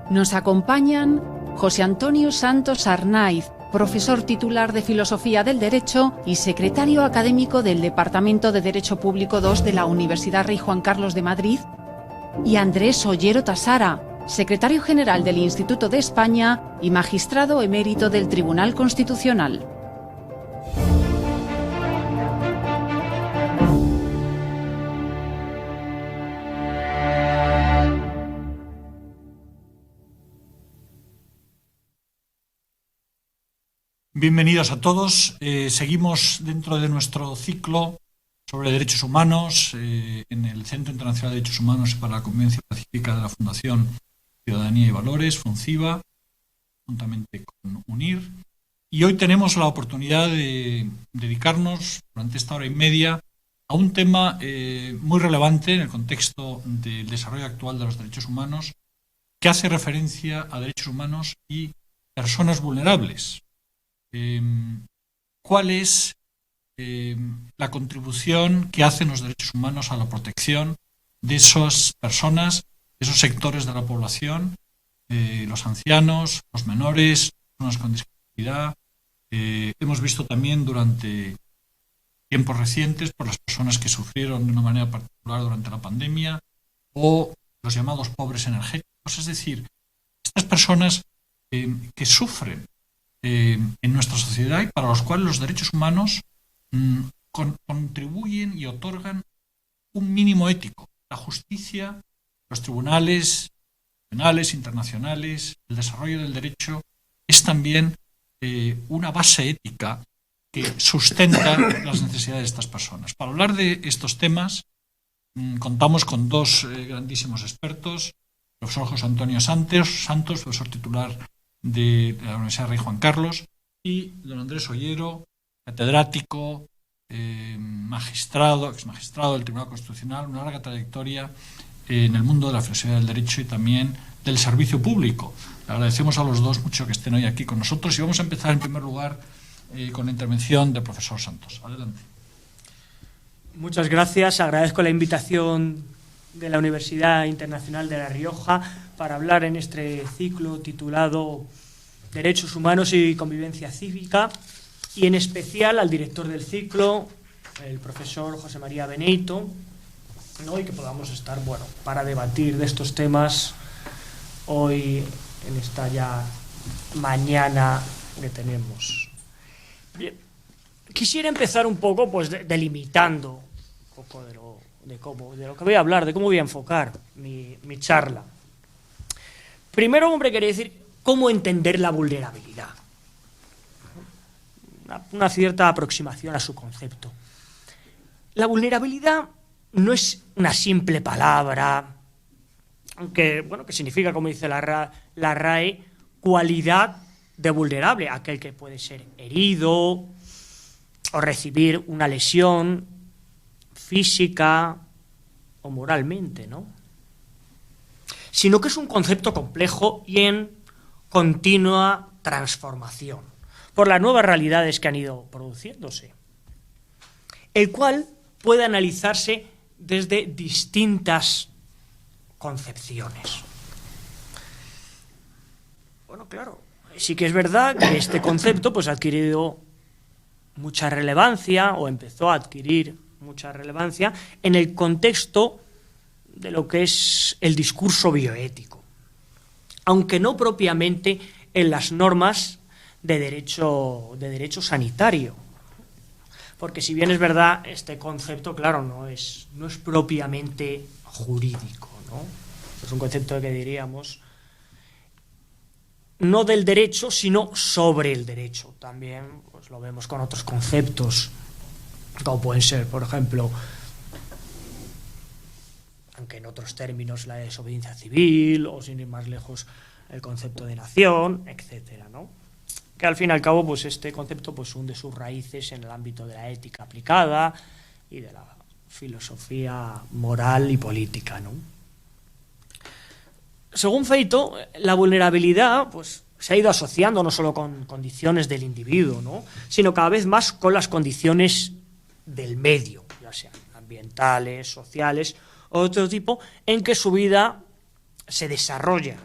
Nos acompañan José Antonio Santos Arnaiz, profesor titular de Filosofía del Derecho y secretario académico del Departamento de Derecho Público II de la Universidad Rey Juan Carlos de Madrid, y Andrés Ollero Tasara, secretario general del Instituto de España y magistrado emérito del Tribunal Constitucional. Bienvenidos a todos. Seguimos dentro de nuestro ciclo sobre derechos humanos en el Centro Internacional de Derechos Humanos para la Convivencia Pacífica de la Fundación Ciudadanía y Valores, FUNCIVA, juntamente con UNIR. Y hoy tenemos la oportunidad de dedicarnos durante esta hora y media a un tema muy relevante en el contexto del desarrollo actual de los derechos humanos, que hace referencia a derechos humanos y personas vulnerables. ¿Cuál es la contribución que hacen los derechos humanos a la protección de esas personas, de esos sectores de la población, los ancianos, los menores, personas con discapacidad? Hemos visto también durante tiempos recientes por las personas que sufrieron de una manera particular durante la pandemia o los llamados pobres energéticos, es decir, estas personas que sufren en nuestra sociedad y para los cuales los derechos humanos contribuyen y otorgan un mínimo ético. La justicia, los tribunales penales, internacionales, el desarrollo del derecho es también una base ética que sustenta las necesidades de estas personas. Para hablar de estos temas contamos con dos grandísimos expertos, el profesor José Antonio Santos, profesor titular de la Universidad Rey Juan Carlos, y don Andrés Ollero, catedrático, exmagistrado del Tribunal Constitucional, una larga trayectoria en el mundo de la filosofía del derecho y también del servicio público. Le agradecemos a los dos mucho que estén hoy aquí con nosotros y vamos a empezar en primer lugar con la intervención del profesor Santos. Adelante. Muchas gracias. Agradezco la invitación de la Universidad Internacional de La Rioja para hablar en este ciclo titulado Derechos Humanos y Convivencia Cívica, y en especial al director del ciclo, el profesor José María Beneito, ¿no? Y que podamos estar, para debatir de estos temas hoy en esta ya mañana que tenemos. Bien. Quisiera empezar un poco delimitando un poco de lo que voy a hablar, de cómo voy a enfocar mi charla. Primero, quería decir cómo entender la vulnerabilidad. Una cierta aproximación a su concepto. La vulnerabilidad no es una simple palabra, que significa, como dice la RAE, cualidad de vulnerable, aquel que puede ser herido o recibir una lesión física o moralmente, ¿no? Sino que es un concepto complejo y en continua transformación por las nuevas realidades que han ido produciéndose, el cual puede analizarse desde distintas concepciones. Claro, sí que es verdad que este concepto ha adquirido mucha relevancia o empezó a adquirir mucha relevancia en el contexto de lo que es el discurso bioético, aunque no propiamente en las normas de derecho sanitario, porque si bien es verdad, este concepto, claro, no es propiamente jurídico, ¿no? Es un concepto que diríamos no del derecho, sino sobre el derecho. También lo vemos con otros conceptos, como pueden ser, por ejemplo, aunque en otros términos, la desobediencia civil, o sin ir más lejos, el concepto de nación, etcétera, ¿no? Que al fin y al cabo, este concepto hunde sus raíces en el ámbito de la ética aplicada y de la filosofía moral y política, ¿no? Según Feito, la vulnerabilidad se ha ido asociando no solo con condiciones del individuo, ¿no?, sino cada vez más con las condiciones del medio, ya sean ambientales, sociales o de otro tipo, en que su vida se desarrolla.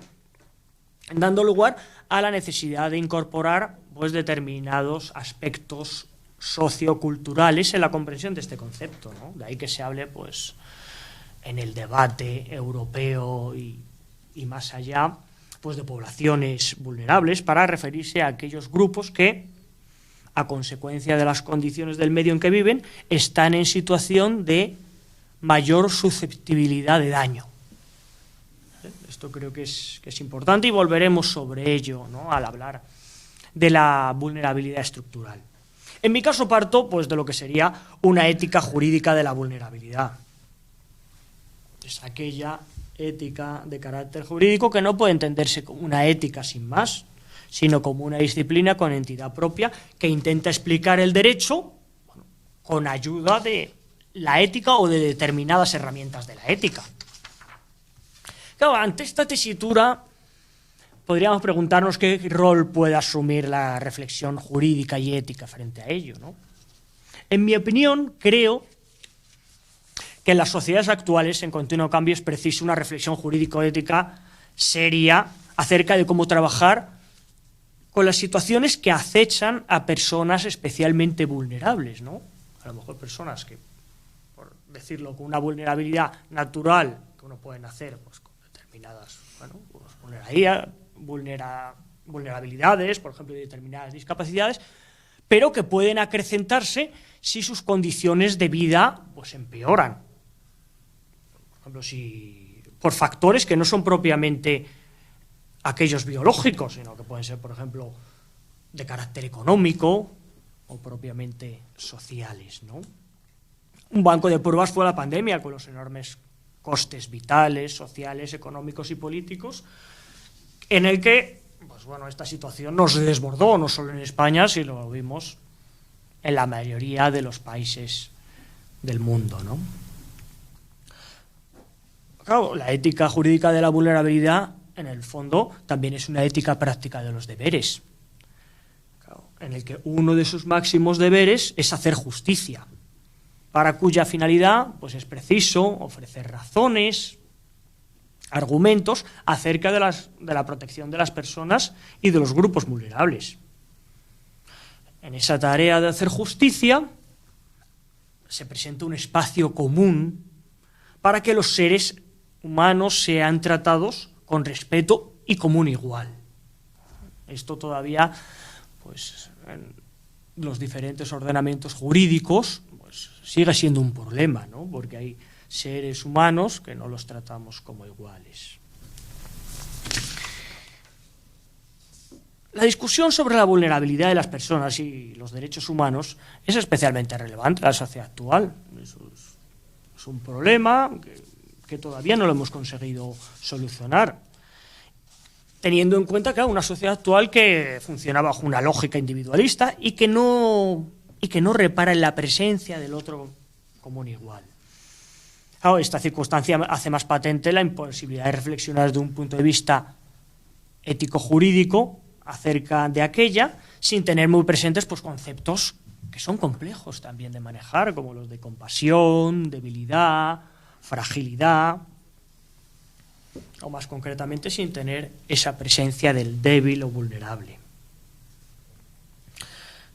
dando lugar a la necesidad de incorporar pues, determinados aspectos socioculturales en la comprensión de este concepto, ¿no? De ahí que se hable pues, en el debate europeo y más allá pues, de poblaciones vulnerables para referirse a aquellos grupos que, a consecuencia de las condiciones del medio en que viven, están en situación de mayor susceptibilidad de daño. Esto creo que es importante y volveremos sobre ello, ¿no? Al hablar de la vulnerabilidad estructural. En mi caso parto pues, de lo que sería una ética jurídica de la vulnerabilidad. Es aquella ética de carácter jurídico que no puede entenderse como una ética sin más, sino como una disciplina con entidad propia que intenta explicar el derecho con ayuda de la ética o de determinadas herramientas de la ética. Claro, ante esta tesitura podríamos preguntarnos qué rol puede asumir la reflexión jurídica y ética frente a ello, ¿no? En mi opinión, creo que en las sociedades actuales en continuo cambio es preciso una reflexión jurídico-ética seria acerca de cómo trabajar con las situaciones que acechan a personas especialmente vulnerables, ¿no? A lo mejor personas que, por decirlo, con una vulnerabilidad natural que uno puede nacer pues, con determinadas vulnerabilidades, por ejemplo, de determinadas discapacidades, pero que pueden acrecentarse si sus condiciones de vida pues, empeoran. Por ejemplo, si por factores que no son propiamente aquellos biológicos, sino que pueden ser, por ejemplo, de carácter económico o propiamente sociales, ¿no? Un banco de pruebas fue la pandemia, con los enormes costes vitales, sociales, económicos y políticos, en el que pues bueno, esta situación nos desbordó, no solo en España, sino lo vimos en la mayoría de los países del mundo, ¿no? Claro, la ética jurídica de la vulnerabilidad, en el fondo, también es una ética práctica de los deberes, claro, en el que uno de sus máximos deberes es hacer justicia, para cuya finalidad pues, es preciso ofrecer razones, argumentos acerca de la protección de las personas y de los grupos vulnerables. En esa tarea de hacer justicia se presenta un espacio común para que los seres humanos sean tratados con respeto y como un igual. Esto todavía, pues, en los diferentes ordenamientos jurídicos, pues, sigue siendo un problema, ¿no? Porque hay seres humanos que no los tratamos como iguales. La discusión sobre la vulnerabilidad de las personas y los derechos humanos es especialmente relevante en la sociedad actual. Eso es un problema que todavía no lo hemos conseguido solucionar, teniendo en cuenta que hay una sociedad actual que funciona bajo una lógica individualista y que no repara en la presencia del otro como un igual. Claro, esta circunstancia hace más patente la imposibilidad de reflexionar desde un punto de vista ético-jurídico acerca de aquella, sin tener muy presentes pues, conceptos que son complejos también de manejar, como los de compasión, debilidad, fragilidad, o más concretamente sin tener esa presencia del débil o vulnerable.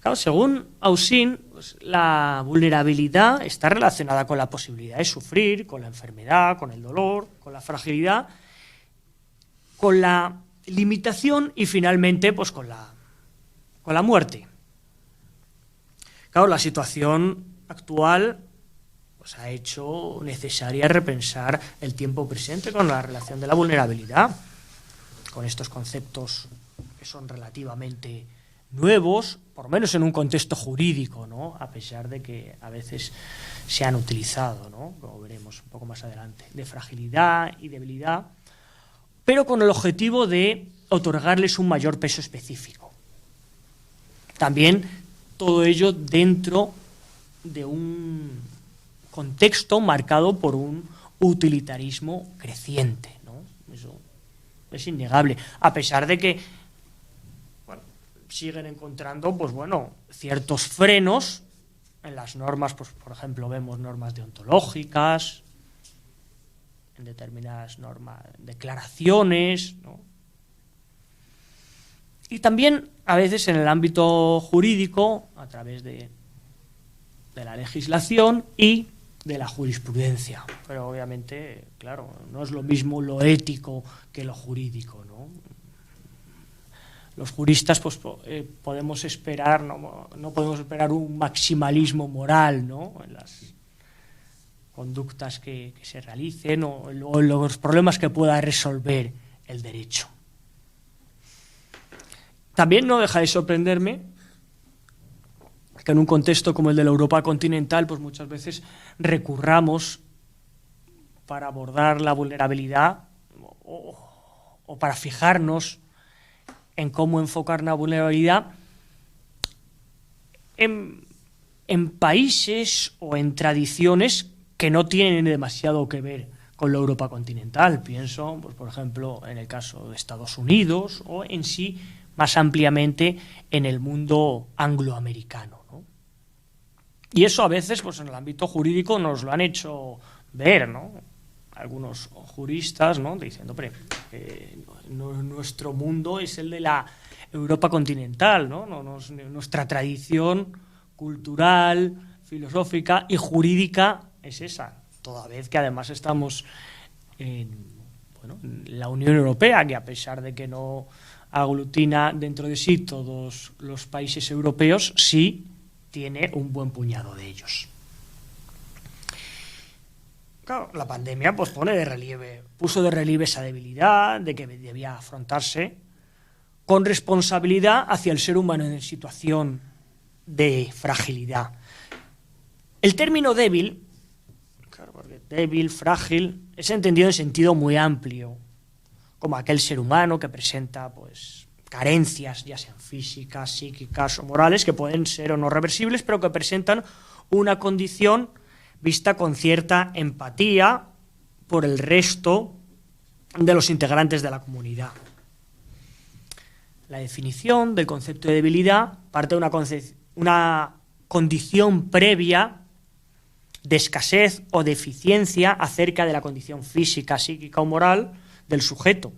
Claro, según Ausin, pues, la vulnerabilidad está relacionada con la posibilidad de sufrir, con la enfermedad, con el dolor, con la fragilidad, con la limitación y finalmente pues, con la muerte. Claro, la situación actual pues, ha hecho necesaria repensar el tiempo presente con la relación de la vulnerabilidad, con estos conceptos que son relativamente nuevos, por lo menos en un contexto jurídico, ¿no? A pesar de que a veces se han utilizado, ¿no? Como veremos un poco más adelante, de fragilidad y debilidad, pero con el objetivo de otorgarles un mayor peso específico. También todo ello dentro de un contexto marcado por un utilitarismo creciente, ¿no? Eso es innegable, a pesar de que siguen encontrando pues, bueno, ciertos frenos en las normas, pues, por ejemplo, vemos normas deontológicas, en determinadas normas, declaraciones, ¿no? Y también, a veces, en el ámbito jurídico, a través de la legislación y de la jurisprudencia. Pero obviamente, claro, no es lo mismo lo ético que lo jurídico, ¿no? Los juristas pues, podemos esperar, no podemos esperar un maximalismo moral, ¿no?, en las conductas que se realicen o los problemas que pueda resolver el derecho. También no deja de sorprenderme que en un contexto como el de la Europa continental, pues muchas veces recurramos para abordar la vulnerabilidad o para fijarnos en cómo enfocar la vulnerabilidad en países o en tradiciones que no tienen demasiado que ver con la Europa continental. Pienso, pues, por ejemplo, en el caso de Estados Unidos o en sí, más ampliamente, en el mundo angloamericano, ¿no? Y eso a veces, pues, en el ámbito jurídico nos lo han hecho ver, ¿no?, algunos juristas, ¿no?, diciendo, hombre, nuestro mundo es el de la Europa continental, ¿no? Nuestra tradición cultural, filosófica y jurídica es esa, toda vez que además estamos en la Unión Europea, que a pesar de que no aglutina dentro de sí todos los países europeos, sí tiene un buen puñado de ellos. Claro, la pandemia pues puso de relieve esa debilidad, de que debía afrontarse con responsabilidad hacia el ser humano en situación de fragilidad. El término débil, claro, porque débil, frágil, es entendido en sentido muy amplio, como aquel ser humano que presenta pues carencias, ya sean físicas, psíquicas o morales, que pueden ser o no reversibles, pero que presentan una condición vista con cierta empatía por el resto de los integrantes de la comunidad. La definición del concepto de debilidad parte de una condición previa de escasez o deficiencia acerca de la condición física, psíquica o moral del sujeto.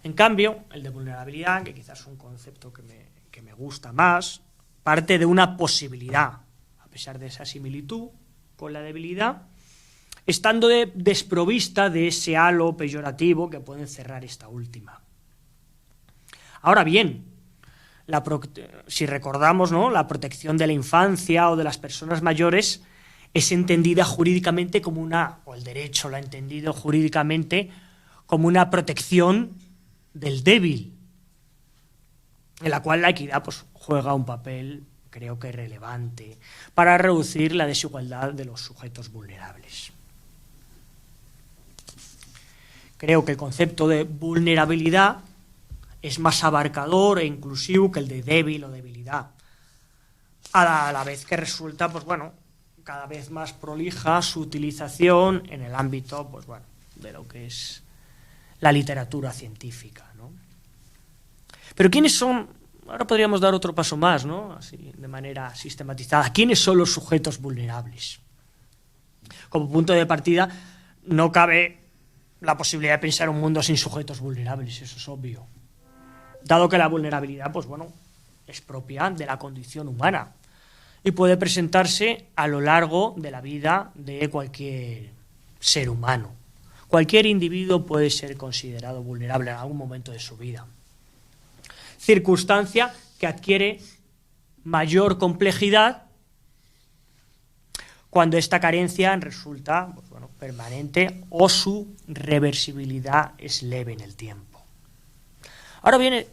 En cambio, el de vulnerabilidad, que quizás es un concepto que me gusta más, parte de una posibilidad, a pesar de esa similitud con la debilidad, estando desprovista de ese halo peyorativo que puede encerrar esta última. Ahora bien, si recordamos, ¿no?, la protección de la infancia o de las personas mayores es entendida jurídicamente como o el derecho lo ha entendido jurídicamente como una protección del débil, en la cual la equidad pues, juega un papel, creo que relevante, para reducir la desigualdad de los sujetos vulnerables. Creo que el concepto de vulnerabilidad es más abarcador e inclusivo que el de débil o debilidad, a la vez que resulta, pues bueno, cada vez más prolija su utilización en el ámbito, pues bueno, de lo que es la literatura científica, ¿no? Pero ¿quiénes son? Ahora podríamos dar otro paso más, ¿no?, así, de manera sistematizada. ¿Quiénes son los sujetos vulnerables? Como punto de partida, no cabe la posibilidad de pensar un mundo sin sujetos vulnerables, eso es obvio. Dado que la vulnerabilidad, pues bueno, es propia de la condición humana y puede presentarse a lo largo de la vida de cualquier ser humano. Cualquier individuo puede ser considerado vulnerable en algún momento de su vida. Circunstancia que adquiere mayor complejidad cuando esta carencia resulta pues bueno, permanente o su reversibilidad es leve en el tiempo. Ahora bien,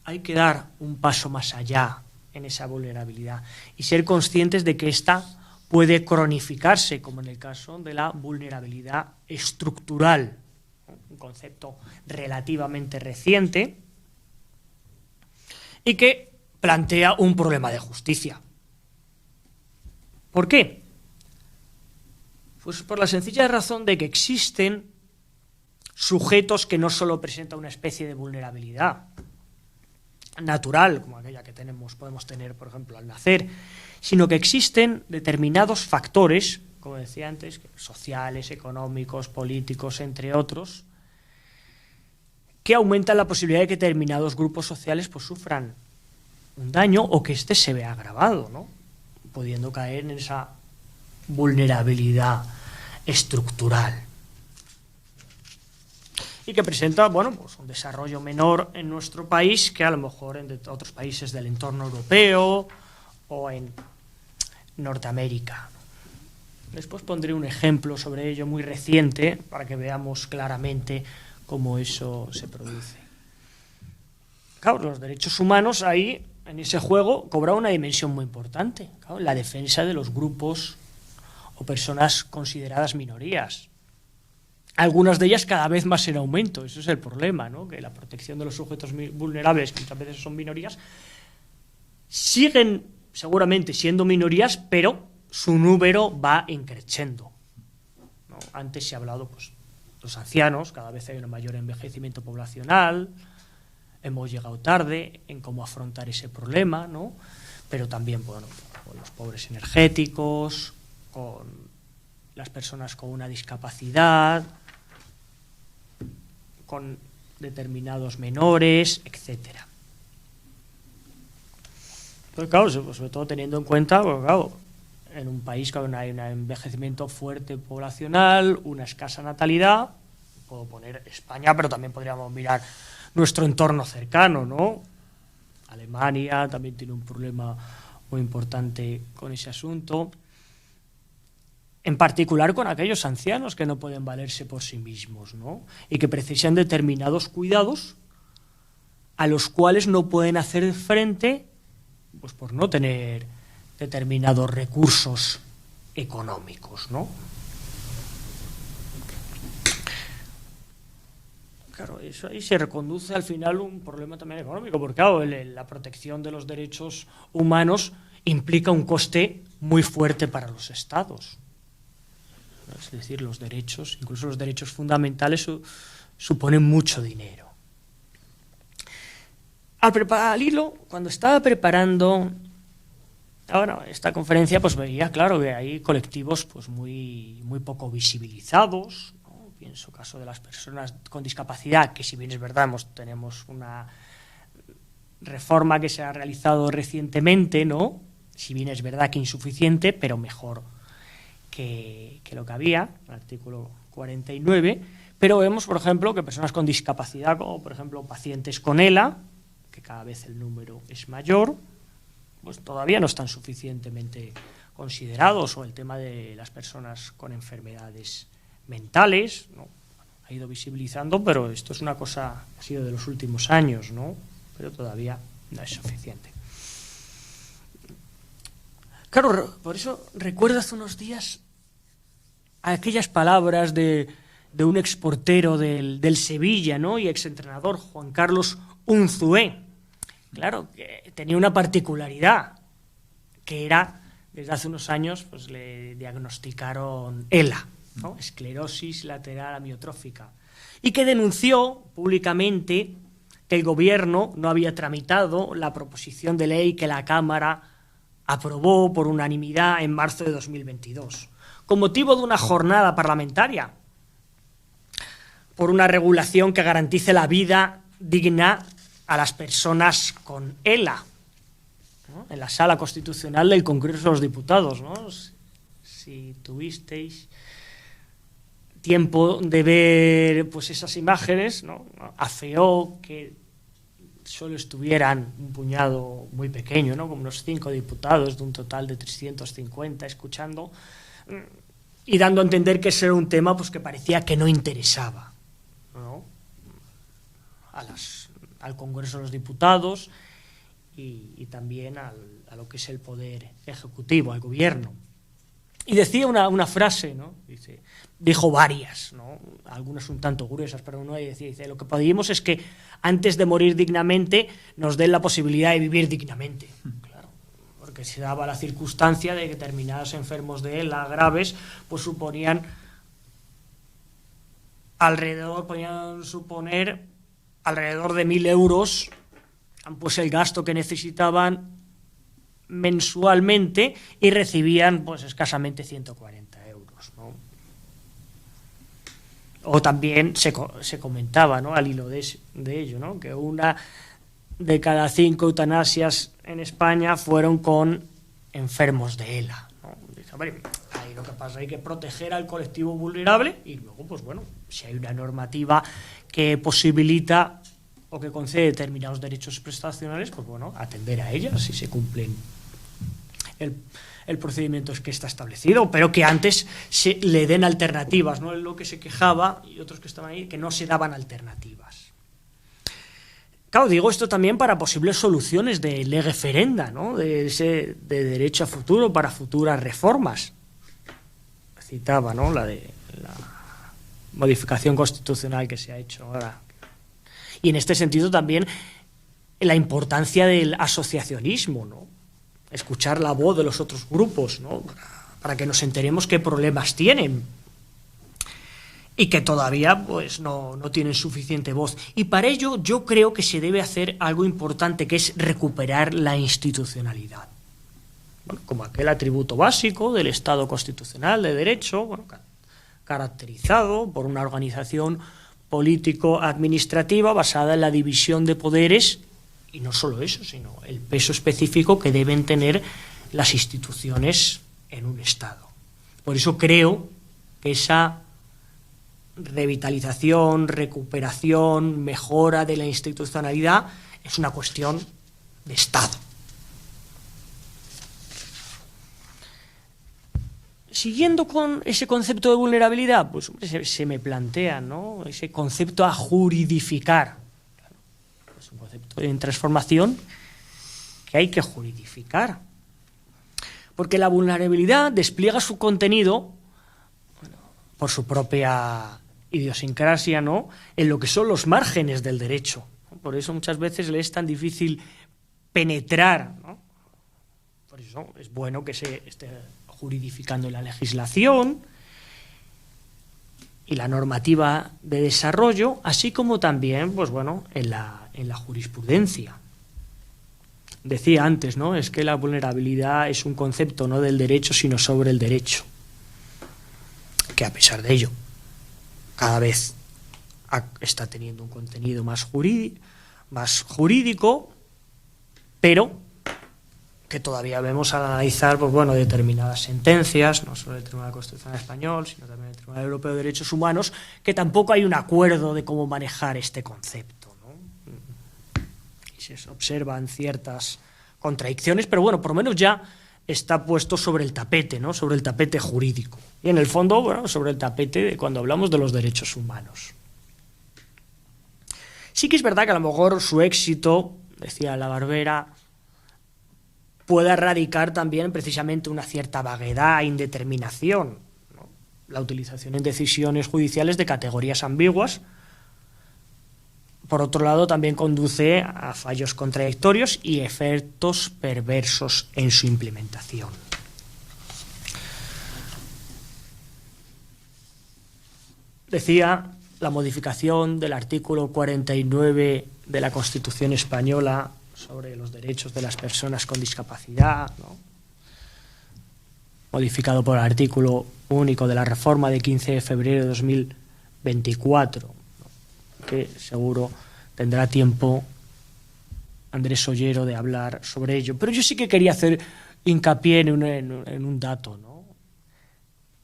hay que dar un paso más allá en esa vulnerabilidad y ser conscientes de que ésta puede cronificarse, como en el caso de la vulnerabilidad estructural, un concepto relativamente reciente y que plantea un problema de justicia. ¿Por qué? Pues por la sencilla razón de que existen sujetos que no solo presentan una especie de vulnerabilidad natural, como aquella que podemos tener, por ejemplo, al nacer, sino que existen determinados factores, como decía antes, sociales, económicos, políticos, entre otros, que aumentan la posibilidad de que determinados grupos sociales pues sufran un daño o que éste se vea agravado, ¿no? Pudiendo caer en esa vulnerabilidad estructural. Y que presenta, bueno, pues un desarrollo menor en nuestro país que a lo mejor en otros países del entorno europeo o en Norteamérica. Después pondré un ejemplo sobre ello muy reciente para que veamos claramente cómo eso se produce. Claro, los derechos humanos ahí, en ese juego, cobran una dimensión muy importante. Claro, la defensa de los grupos o personas consideradas minorías. Algunas de ellas cada vez más en aumento. Eso es el problema, ¿no? Que la protección de los sujetos vulnerables, que muchas veces son minorías, siguen seguramente siendo minorías, pero su número va increciendo, ¿no? Antes se ha hablado, pues, los ancianos, cada vez hay un mayor envejecimiento poblacional, hemos llegado tarde en cómo afrontar ese problema, ¿no? Pero también, bueno, con los pobres energéticos, con las personas con una discapacidad, con determinados menores, etcétera. Pues claro, sobre todo teniendo en cuenta, pues claro, en un país con un envejecimiento fuerte poblacional, una escasa natalidad, puedo poner España, pero también podríamos mirar nuestro entorno cercano, ¿no? Alemania también tiene un problema muy importante con ese asunto, en particular con aquellos ancianos que no pueden valerse por sí mismos, ¿no? Y que precisan determinados cuidados a los cuales no pueden hacer frente, pues por no tener determinados recursos económicos, ¿no? Claro, eso ahí se reconduce al final un problema también económico, porque claro, la protección de los derechos humanos implica un coste muy fuerte para los estados. Es decir, los derechos, incluso los derechos fundamentales, suponen mucho dinero. Al hilo, cuando estaba preparando esta conferencia, pues veía, claro, que hay colectivos pues muy poco visibilizados, ¿no? Pienso caso de las personas con discapacidad, que si bien es verdad, tenemos una reforma que se ha realizado recientemente, ¿no? Si bien es verdad que insuficiente, pero mejor que lo que había, el artículo 49, pero vemos, por ejemplo, que personas con discapacidad, como por ejemplo pacientes con ELA, que cada vez el número es mayor, pues todavía no están suficientemente considerados, o el tema de las personas con enfermedades mentales, ¿no? Ha ido visibilizando, pero esto es una cosa que ha sido de los últimos años, ¿no? Pero todavía no es suficiente. Claro, por eso recuerdo hace unos días aquellas palabras de un exportero del Sevilla, ¿no? Y exentrenador, Juan Carlos Unzué. Claro, que tenía una particularidad, que era, desde hace unos años, pues le diagnosticaron ELA, ¿no? Esclerosis lateral amiotrófica, y que denunció públicamente que el gobierno no había tramitado la proposición de ley que la Cámara aprobó por unanimidad en marzo de 2022, con motivo de una jornada parlamentaria por una regulación que garantice la vida digna a las personas con ELA, ¿no? En la Sala Constitucional del Congreso de los Diputados, ¿no? Si tuvisteis tiempo de ver pues esas imágenes, ¿no? Afeó que solo estuvieran un puñado muy pequeño, ¿no? Como unos 5 diputados de un total de 350 escuchando y dando a entender que ese era un tema pues que parecía que no interesaba, ¿no? Al Congreso de los Diputados y también a lo que es el poder ejecutivo, al gobierno. Y decía una frase, ¿no? Dijo varias, ¿no? Algunas un tanto gruesas, pero uno dice, lo que pedimos es que antes de morir dignamente nos den la posibilidad de vivir dignamente. Claro, porque se daba la circunstancia de que determinados enfermos de ELA graves pues podían suponer alrededor de 1.000 euros pues el gasto que necesitaban mensualmente y recibían pues escasamente 140 euros, ¿no? O también se comentaba, ¿no?, al hilo de ello, ¿no?, que 1 de cada 5 eutanasias en España fueron con enfermos de ELA, ¿no? Dice, hombre, ahí lo que pasa, hay que proteger al colectivo vulnerable y luego, pues bueno, si hay una normativa que posibilita o que concede determinados derechos prestacionales, pues bueno, atender a ellas si se cumplen el procedimiento es que está establecido, pero que antes se le den alternativas, ¿no? Es lo que se quejaba, y otros que estaban ahí, que no se daban alternativas. Claro, digo esto también para posibles soluciones de lege ferenda, ¿no?, de derecho a futuro para futuras reformas. Citaba, ¿no?, la modificación constitucional que se ha hecho ahora. Y en este sentido también la importancia del asociacionismo, ¿no?, escuchar la voz de los otros grupos, ¿no?, para que nos enteremos qué problemas tienen y que todavía pues no tienen suficiente voz. Y para ello yo creo que se debe hacer algo importante, que es recuperar la institucionalidad. Bueno, como aquel atributo básico del Estado constitucional de derecho, bueno, caracterizado por una organización político-administrativa basada en la división de poderes. Y no solo eso, sino el peso específico que deben tener las instituciones en un Estado. Por eso creo que esa revitalización, recuperación, mejora de la institucionalidad es una cuestión de Estado. Siguiendo con ese concepto de vulnerabilidad, pues se me plantea, ¿no?, ese concepto a juridificar. Es un concepto en transformación que hay que juridificar. Porque la vulnerabilidad despliega su contenido, bueno, por su propia idiosincrasia, ¿no?, en lo que son los márgenes del derecho. Por eso muchas veces le es tan difícil penetrar, ¿no? Por eso es bueno que se esté juridificando la legislación y la normativa de desarrollo, así como también, pues bueno, en la jurisprudencia. Decía antes, ¿no?, es que la vulnerabilidad es un concepto no del derecho, sino sobre el derecho. Que a pesar de ello, cada vez está teniendo un contenido más jurídico, pero que todavía vemos al analizar, pues bueno, determinadas sentencias, no solo del Tribunal Constitucional Español, sino también del Tribunal Europeo de Derechos Humanos, que tampoco hay un acuerdo de cómo manejar este concepto, ¿no? Y se observan ciertas contradicciones, pero bueno, por lo menos ya está puesto sobre el tapete, ¿no?, sobre el tapete jurídico. Y en el fondo, bueno, sobre el tapete de cuando hablamos de los derechos humanos. Sí que es verdad que a lo mejor su éxito, decía la Barbera, pueda radicar también precisamente una cierta vaguedad e indeterminación, ¿no?, la utilización en decisiones judiciales de categorías ambiguas. Por otro lado, también conduce a fallos contradictorios y efectos perversos en su implementación. Decía, la modificación del artículo 49 de la Constitución española sobre los derechos de las personas con discapacidad, ¿no?, modificado por el artículo único de la reforma de 15 de febrero de 2024, ¿no?, que seguro tendrá tiempo Andrés Ollero de hablar sobre ello. Pero yo sí que quería hacer hincapié en un dato, ¿no?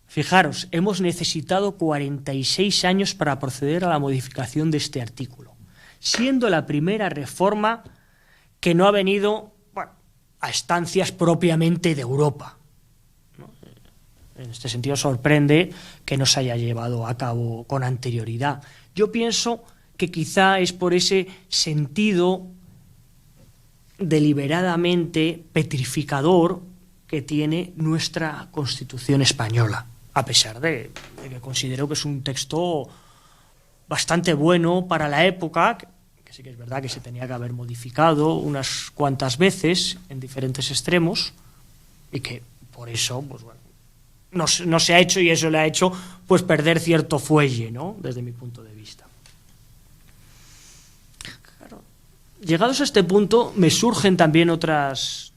Fijaros, hemos necesitado 46 años para proceder a la modificación de este artículo, siendo la primera reforma que no ha venido, bueno, a estancias propiamente de Europa, ¿no? En este sentido sorprende que no se haya llevado a cabo con anterioridad. Yo pienso que quizá es por ese sentido deliberadamente petrificador que tiene nuestra Constitución española, a pesar de que considero que es un texto bastante bueno para la época, que sí que es verdad que se tenía que haber modificado unas cuantas veces en diferentes extremos y que por eso, pues bueno, no se ha hecho, y eso le ha hecho pues perder cierto fuelle, ¿no?, desde mi punto de vista. Claro, llegados a este punto me surgen también otras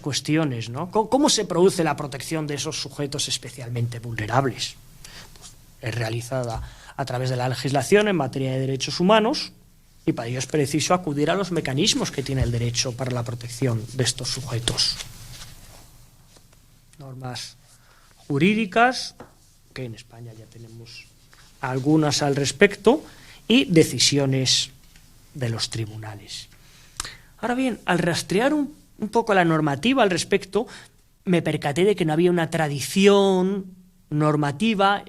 cuestiones, ¿no? ¿Cómo se produce la protección de esos sujetos especialmente vulnerables? Pues es realizada a través de la legislación en materia de derechos humanos, y para ello es preciso acudir a los mecanismos que tiene el derecho para la protección de estos sujetos. Normas jurídicas, que en España ya tenemos algunas al respecto, y decisiones de los tribunales. Ahora bien, al rastrear un poco la normativa al respecto, me percaté de que no había una tradición normativa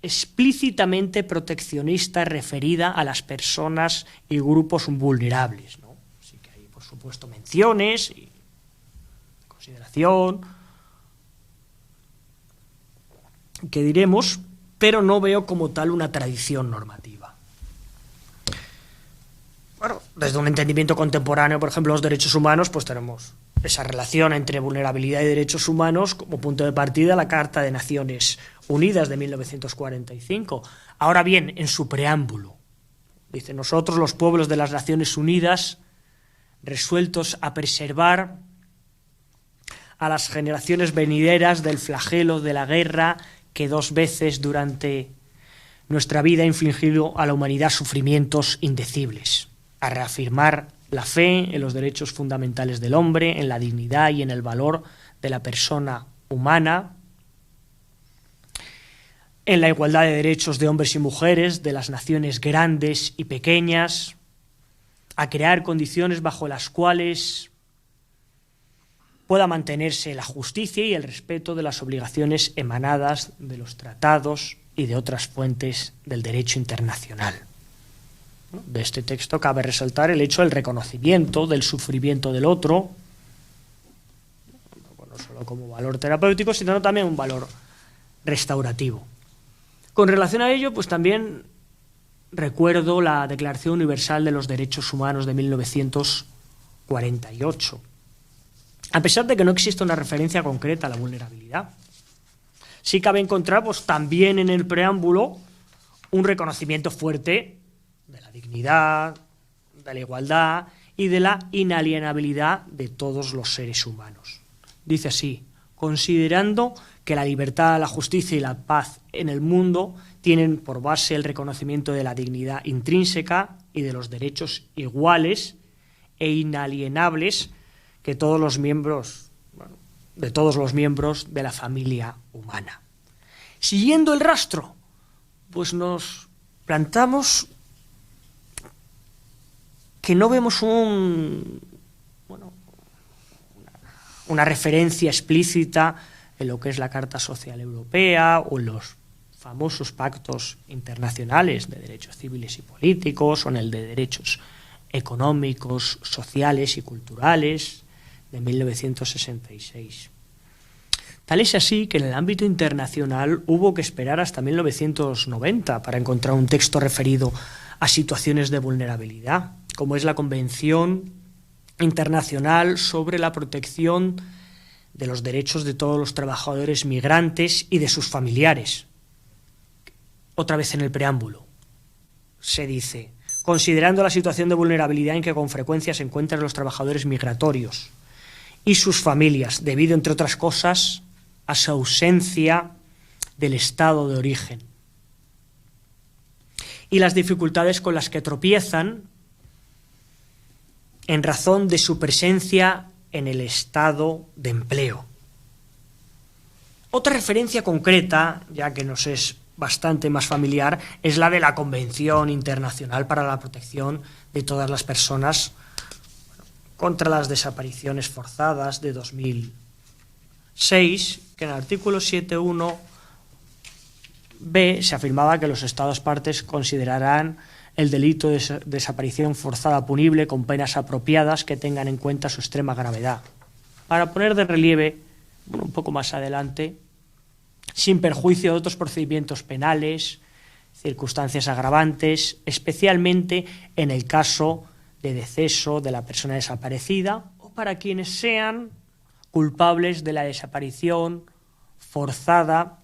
explícitamente proteccionista referida a las personas y grupos vulnerables, ¿no? Así que hay, por supuesto, menciones y consideración que diremos, pero no veo como tal una tradición normativa. Bueno, desde un entendimiento contemporáneo, por ejemplo, los derechos humanos, pues tenemos esa relación entre vulnerabilidad y derechos humanos como punto de partida la Carta de Naciones Unidas de 1945. Ahora bien, en su preámbulo, dice: nosotros, los pueblos de las Naciones Unidas, resueltos a preservar a las generaciones venideras del flagelo de la guerra que 2 veces durante nuestra vida ha infligido a la humanidad sufrimientos indecibles, a reafirmar la fe en los derechos fundamentales del hombre, en la dignidad y en el valor de la persona humana, en la igualdad de derechos de hombres y mujeres, de las naciones grandes y pequeñas, a crear condiciones bajo las cuales pueda mantenerse la justicia y el respeto de las obligaciones emanadas de los tratados y de otras fuentes del derecho internacional. De este texto cabe resaltar el hecho del reconocimiento del sufrimiento del otro, no solo como valor terapéutico, sino también un valor restaurativo. Con relación a ello, pues también recuerdo la Declaración Universal de los Derechos Humanos de 1948. A pesar de que no existe una referencia concreta a la vulnerabilidad, sí cabe encontrar, pues, también en el preámbulo un reconocimiento fuerte de la dignidad, de la igualdad y de la inalienabilidad de todos los seres humanos. Dice así: considerando que la libertad, la justicia y la paz en el mundo tienen por base el reconocimiento de la dignidad intrínseca y de los derechos iguales e inalienables que todos los miembros, de todos los miembros de la familia humana. Siguiendo el rastro, pues nos plantamos que no vemos una referencia explícita en lo que es la Carta Social Europea o en los famosos pactos internacionales de derechos civiles y políticos, o en el de derechos económicos, sociales y culturales de 1966. Tal es así que en el ámbito internacional hubo que esperar hasta 1990 para encontrar un texto referido a situaciones de vulnerabilidad, como es la Convención Internacional sobre la Protección de los Derechos de todos los trabajadores migrantes y de sus familiares. Otra vez en el preámbulo se dice: considerando la situación de vulnerabilidad en que con frecuencia se encuentran los trabajadores migratorios y sus familias, debido, entre otras cosas, a su ausencia del estado de origen, y las dificultades con las que tropiezan en razón de su presencia en el estado de empleo. Otra referencia concreta, ya que nos es bastante más familiar, es la de la Convención Internacional para la Protección de todas las personas contra las desapariciones forzadas de 2006, que en el artículo 7.1b se afirmaba que los Estados partes considerarán el delito de desaparición forzada punible con penas apropiadas que tengan en cuenta su extrema gravedad. Para poner de relieve, un poco más adelante, sin perjuicio de otros procedimientos penales, circunstancias agravantes, especialmente en el caso de deceso de la persona desaparecida o para quienes sean culpables de la desaparición forzada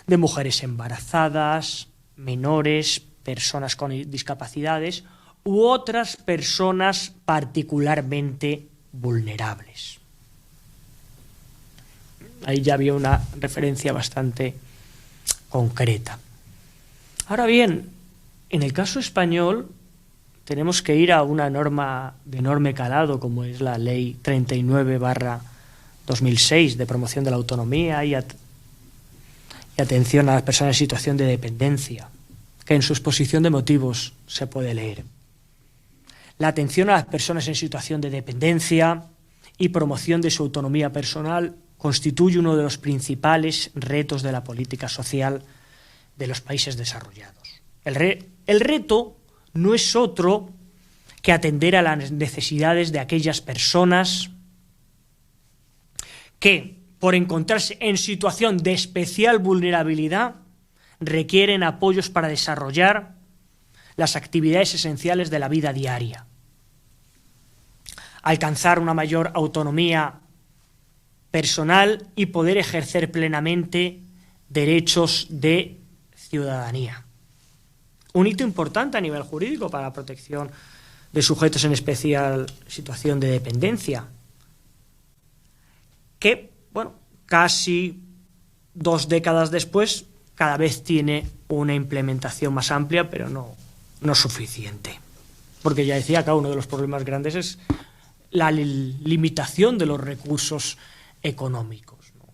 de mujeres embarazadas, menores, personas con discapacidades u otras personas particularmente vulnerables. Ahí ya había una referencia bastante concreta. Ahora bien, en el caso español tenemos que ir a una norma de enorme calado, como es la Ley 39/2006 de promoción de la autonomía y atención a las personas en situación de dependencia, que en su exposición de motivos se puede leer. La atención a las personas en situación de dependencia y promoción de su autonomía personal constituye uno de los principales retos de la política social de los países desarrollados. El reto no es otro que atender a las necesidades de aquellas personas que, por encontrarse en situación de especial vulnerabilidad, requieren apoyos para desarrollar las actividades esenciales de la vida diaria, alcanzar una mayor autonomía personal y poder ejercer plenamente derechos de ciudadanía. Un hito importante a nivel jurídico para la protección de sujetos en especial situación de dependencia, que, bueno, casi 2 décadas después, cada vez tiene una implementación más amplia, pero no suficiente. Porque ya decía, acá uno de los problemas grandes es la limitación de los recursos económicos, ¿no?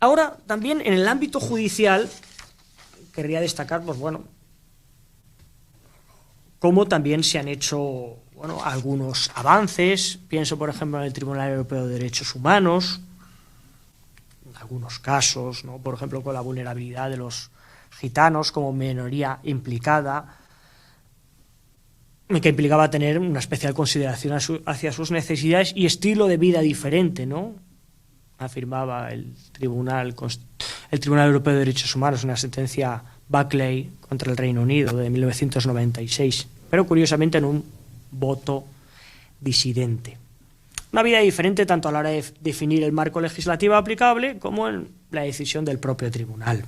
Ahora, también en el ámbito judicial, querría destacar, pues bueno, cómo también se han hecho, bueno, algunos avances. Pienso, por ejemplo, en el Tribunal Europeo de Derechos Humanos, en algunos casos, ¿no? Por ejemplo, con la vulnerabilidad de los gitanos como minoría implicada, que implicaba tener una especial consideración hacia sus necesidades y estilo de vida diferente, ¿no? Afirmaba el Tribunal Europeo de Derechos Humanos, una sentencia Buckley contra el Reino Unido de 1996, pero curiosamente en un voto disidente. Una vida diferente tanto a la hora de definir el marco legislativo aplicable como en la decisión del propio tribunal.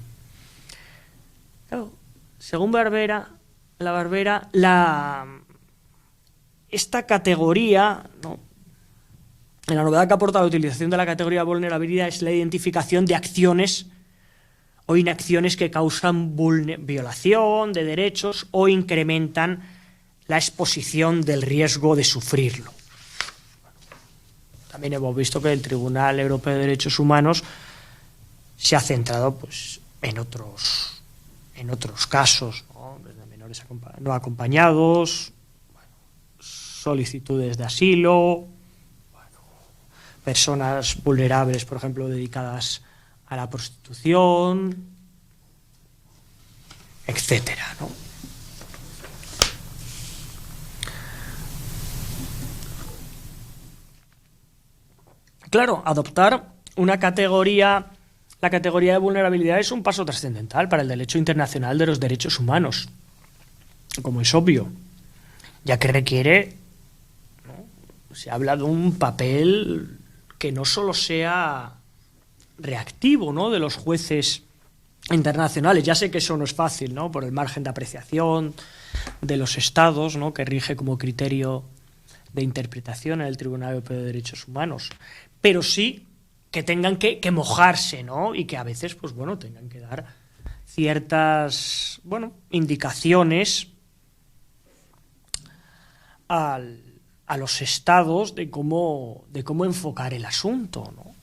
Claro, según esta categoría, ¿no? La novedad que aporta la utilización de la categoría de vulnerabilidad es la identificación de acciones o inacciones que causan violación de derechos o incrementan la exposición del riesgo de sufrirlo. También hemos visto que el Tribunal Europeo de Derechos Humanos se ha centrado, pues, en otros casos, ¿no? Desde menores no acompañados, solicitudes de asilo, personas vulnerables, por ejemplo, dedicadas a la prostitución, etcétera, ¿no? Claro, adoptar la categoría de vulnerabilidad es un paso trascendental para el derecho internacional de los derechos humanos, como es obvio, ya que requiere, ¿no? Se habla de un papel que no solo sea reactivo, ¿no?, de los jueces internacionales. Ya sé que eso no es fácil, ¿no?, por el margen de apreciación de los estados, ¿no?, que rige como criterio de interpretación en el Tribunal Europeo de Derechos Humanos, pero sí que tengan que mojarse, ¿no?, y que a veces, pues bueno, tengan que dar ciertas, bueno, indicaciones a los estados de cómo enfocar el asunto, ¿no?,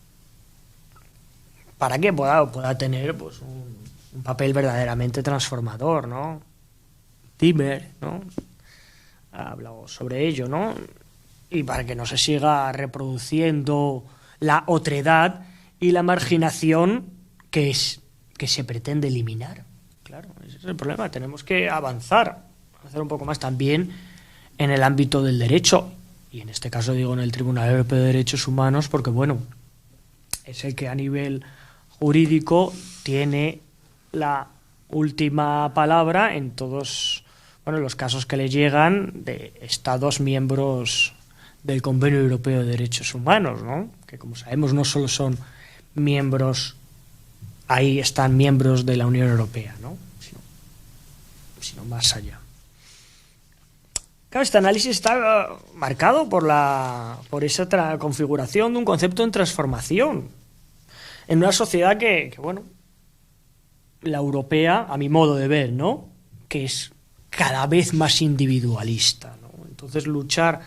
para que pueda tener, pues, un papel verdaderamente transformador, ¿no? Timmer, ¿no?, ha hablado sobre ello, ¿no?, y para que no se siga reproduciendo la otredad y la marginación que se pretende eliminar. Claro, ese es el problema. Tenemos que avanzar un poco más también en el ámbito del derecho, y en este caso digo en el Tribunal Europeo de Derechos Humanos, porque bueno, es el que a nivel jurídico tiene la última palabra en todos, bueno, los casos que le llegan de Estados miembros del Convenio Europeo de Derechos Humanos, ¿no?, que como sabemos no solo son miembros, ahí están miembros de la Unión Europea, ¿no?, sino más allá. Claro, este análisis está marcado por esa configuración de un concepto en transformación, en una sociedad que bueno, la europea, a mi modo de ver, ¿no?, que es cada vez más individualista, ¿no? Entonces luchar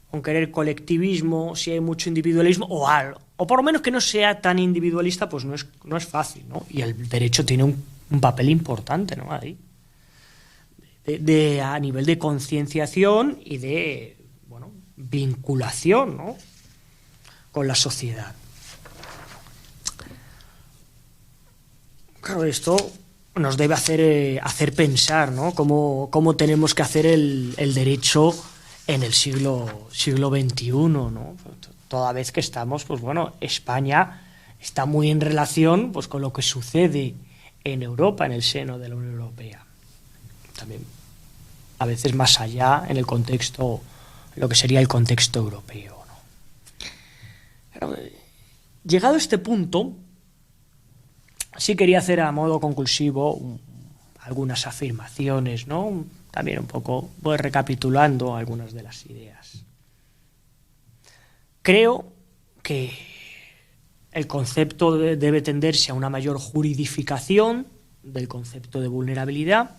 con querer colectivismo, si hay mucho individualismo, o por lo menos que no sea tan individualista, pues no es fácil, ¿no? Y el derecho tiene un papel importante, ¿no?, ahí, a nivel de concienciación y de, bueno, vinculación, ¿no?, con la sociedad. Claro, esto nos debe hacer pensar, ¿no?, cómo tenemos que hacer el derecho en el siglo XXI, ¿no? Toda vez que estamos, pues bueno, España está muy en relación, pues, con lo que sucede en Europa, en el seno de la Unión Europea. También a veces más allá en el contexto, lo que sería el contexto europeo, ¿no? Pero, llegado a este punto, sí quería hacer a modo conclusivo algunas afirmaciones, ¿no? También un poco voy recapitulando algunas de las ideas. Creo que el concepto debe tenderse a una mayor juridificación del concepto de vulnerabilidad,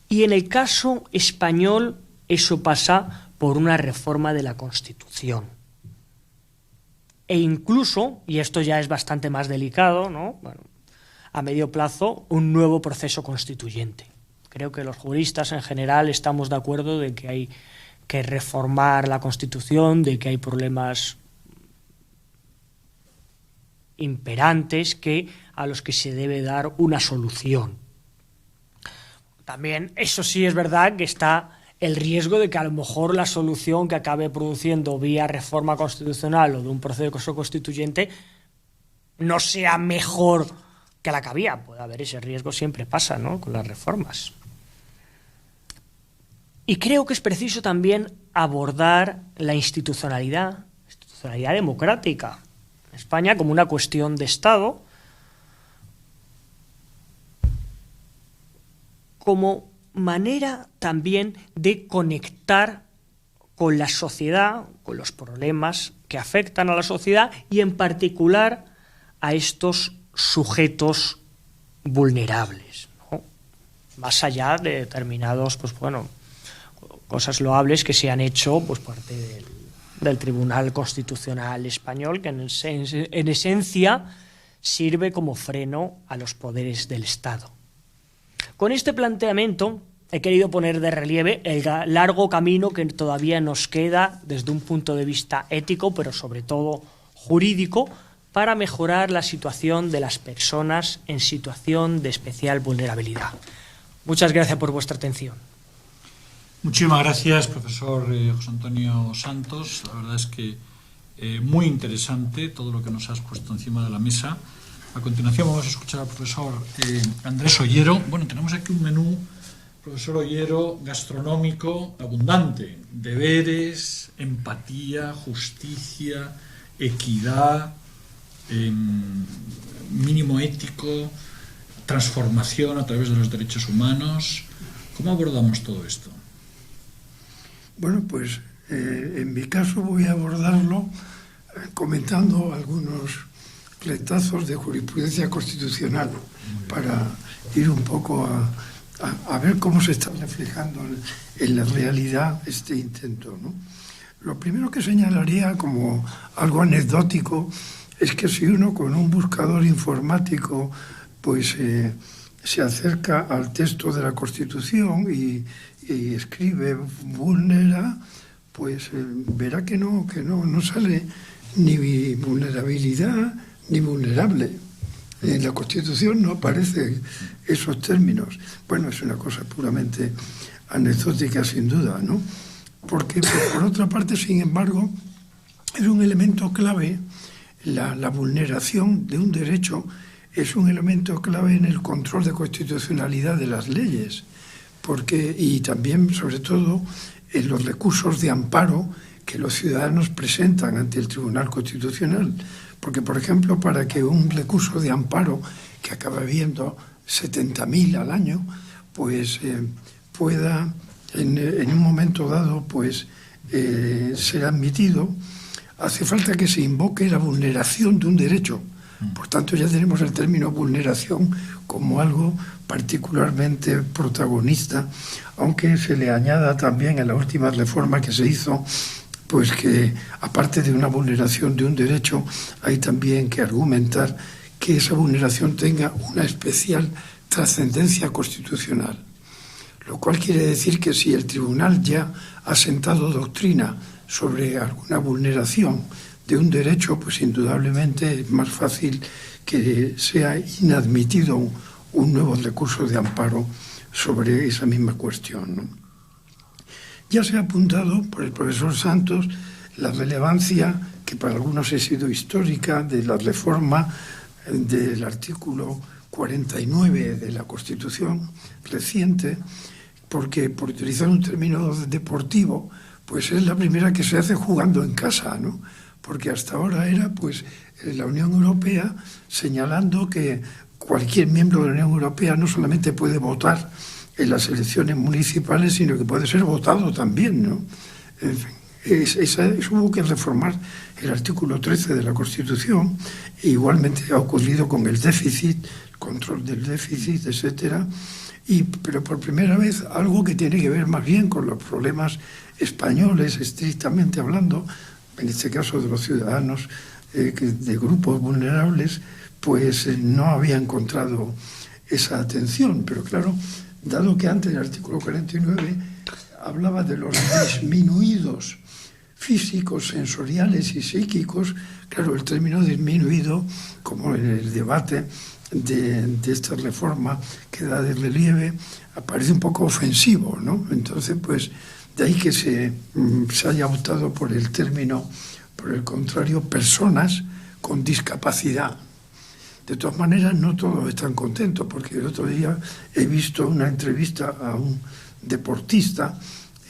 y en el caso español eso pasa por una reforma de la Constitución. E incluso, y esto ya es bastante más delicado, ¿no?, bueno, a medio plazo, un nuevo proceso constituyente. Creo que los juristas en general estamos de acuerdo de que hay que reformar la Constitución, de que hay problemas imperantes a los que se debe dar una solución. También, eso sí es verdad que está el riesgo de que a lo mejor la solución que acabe produciendo vía reforma constitucional o de un proceso constituyente no sea mejor que la que había. Puede haber ese riesgo, siempre pasa, ¿no?, con las reformas. Y creo que es preciso también abordar la institucionalidad democrática en España como una cuestión de Estado, como manera también de conectar con la sociedad, con los problemas que afectan a la sociedad y en particular a estos sujetos vulnerables, ¿no?, más allá de determinados, pues bueno, cosas loables que se han hecho, pues, parte del Tribunal Constitucional Español, que en esencia sirve como freno a los poderes del Estado. Con este planteamiento he querido poner de relieve el largo camino que todavía nos queda desde un punto de vista ético, pero sobre todo jurídico, para mejorar la situación de las personas en situación de especial vulnerabilidad. Muchas gracias por vuestra atención. Muchísimas gracias, profesor José Antonio Santos. La verdad es que muy interesante todo lo que nos has puesto encima de la mesa. A continuación vamos a escuchar al profesor Andrés Ollero. Bueno, tenemos aquí un menú, profesor Ollero, gastronómico, abundante. Deberes, empatía, justicia, equidad, mínimo ético, transformación a través de los derechos humanos. ¿Cómo abordamos todo esto? Bueno, pues en mi caso voy a abordarlo comentando algunos retazos de jurisprudencia constitucional para ir un poco a ver cómo se está reflejando en la realidad este intento, ¿no? Lo primero que señalaría como algo anecdótico es que si uno con un buscador informático pues se acerca al texto de la Constitución y escribe vulnera, pues verá que no sale ni vulnerabilidad ni vulnerable. En la Constitución no aparecen esos términos. Bueno, es una cosa puramente anecdótica sin duda, ¿no? Porque por otra parte, sin embargo, es un elemento clave, la vulneración de un derecho es un elemento clave en el control de constitucionalidad de las leyes, y también, sobre todo, en los recursos de amparo que los ciudadanos presentan ante el Tribunal Constitucional. Porque, por ejemplo, para que un recurso de amparo, que acaba viendo 70.000 al año, pues pueda, en un momento dado, pues ser admitido, hace falta que se invoque la vulneración de un derecho. Por tanto, ya tenemos el término vulneración como algo particularmente protagonista, aunque se le añada también en la última reforma que se hizo, pues que aparte de una vulneración de un derecho, hay también que argumentar que esa vulneración tenga una especial trascendencia constitucional. Lo cual quiere decir que si el tribunal ya ha sentado doctrina sobre alguna vulneración de un derecho, pues indudablemente es más fácil que sea inadmitido un nuevo recurso de amparo sobre esa misma cuestión, ¿no? Ya se ha apuntado por el profesor Santos la relevancia, que para algunos ha sido histórica, de la reforma del artículo 49 de la Constitución reciente, porque por utilizar un término deportivo, pues es la primera que se hace jugando en casa, ¿no? Porque hasta ahora era pues la Unión Europea señalando que cualquier miembro de la Unión Europea no solamente puede votar en las elecciones municipales, sino que puede ser votado también, ¿no? En fin, hubo que reformar el artículo 13 de la Constitución, e igualmente ha ocurrido con el déficit, control del déficit, etcétera. Pero por primera vez algo que tiene que ver más bien con los problemas españoles, estrictamente hablando, en este caso de los ciudadanos de grupos vulnerables, pues no había encontrado esa atención. Pero claro, dado que antes el artículo 49 hablaba de los disminuidos físicos, sensoriales y psíquicos, claro, el término disminuido, como en el debate de esta reforma que da de relieve, aparece un poco ofensivo, ¿no? Entonces, pues, de ahí que se haya optado por el término, por el contrario, personas con discapacidad. De todas maneras, no todos están contentos, porque el otro día he visto una entrevista a un deportista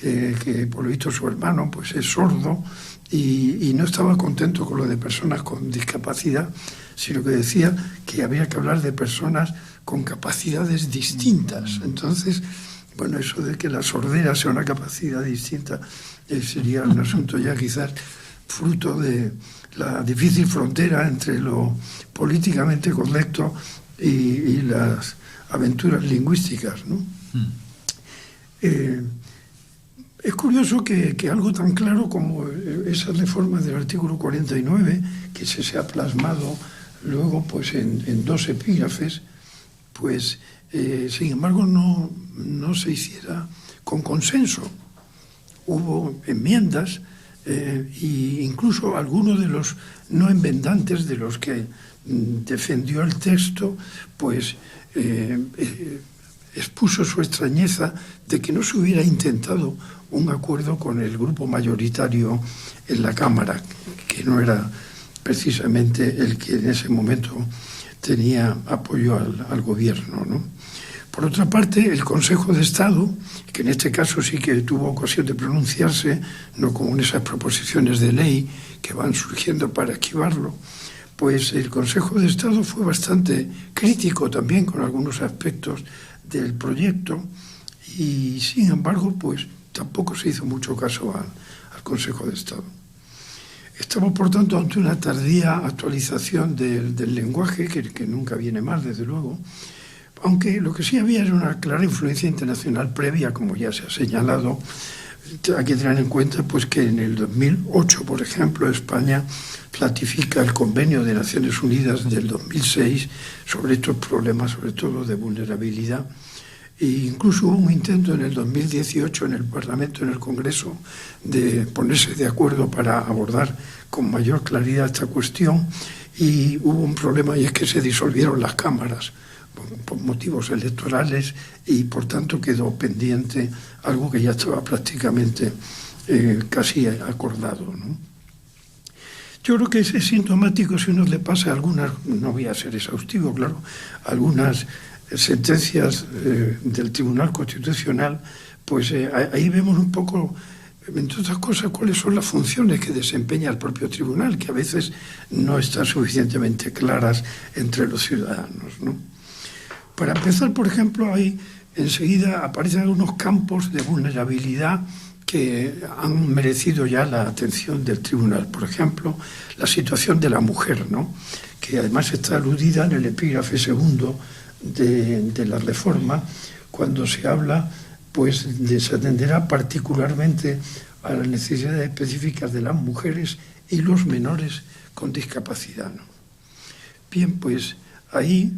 que, por lo visto, su hermano pues es sordo y no estaba contento con lo de personas con discapacidad, sino que decía que había que hablar de personas con capacidades distintas. Entonces, bueno, eso de que la sordera sea una capacidad distinta sería un asunto ya quizás fruto de la difícil frontera entre lo políticamente correcto y las aventuras lingüísticas, ¿no? Es curioso que algo tan claro como esa reforma del artículo 49, que se ha plasmado luego pues en 2 epígrafes, pues sin embargo no se hiciera con consenso. Hubo enmiendas e incluso algunos de los no enmendantes, de los que defendió el texto, pues expuso su extrañeza de que no se hubiera intentado un acuerdo con el grupo mayoritario en la Cámara, que no era precisamente el que en ese momento tenía apoyo al gobierno, ¿no? Por otra parte, el Consejo de Estado, que en este caso sí que tuvo ocasión de pronunciarse, no como en esas proposiciones de ley que van surgiendo para esquivarlo, pues el Consejo de Estado fue bastante crítico también con algunos aspectos del proyecto y, sin embargo, pues tampoco se hizo mucho caso al Consejo de Estado. Estamos, por tanto, ante una tardía actualización del lenguaje, que nunca viene mal, desde luego, aunque lo que sí había era una clara influencia internacional previa, como ya se ha señalado. Hay que tener en cuenta pues, que en el 2008, por ejemplo, España ratifica el Convenio de Naciones Unidas del 2006 sobre estos problemas, sobre todo de vulnerabilidad. E incluso hubo un intento en el 2018 en el Parlamento, en el Congreso, de ponerse de acuerdo para abordar con mayor claridad esta cuestión, y hubo un problema, y es que se disolvieron las cámaras por motivos electorales y por tanto quedó pendiente algo que ya estaba prácticamente casi acordado, ¿no? Yo creo que es sintomático si uno le pasa algunas, no voy a ser exhaustivo, claro, algunas sentencias del Tribunal Constitucional, pues ahí vemos un poco, entre otras cosas, cuáles son las funciones que desempeña el propio tribunal, que a veces no están suficientemente claras entre los ciudadanos, ¿no? Para empezar, por ejemplo, ahí enseguida aparecen algunos campos de vulnerabilidad que han merecido ya la atención del tribunal. Por ejemplo, la situación de la mujer, ¿no? que además está aludida en el epígrafe segundo de la reforma, cuando se habla, pues se atenderá particularmente a las necesidades específicas de las mujeres y los menores con discapacidad, ¿no? Bien, pues ahí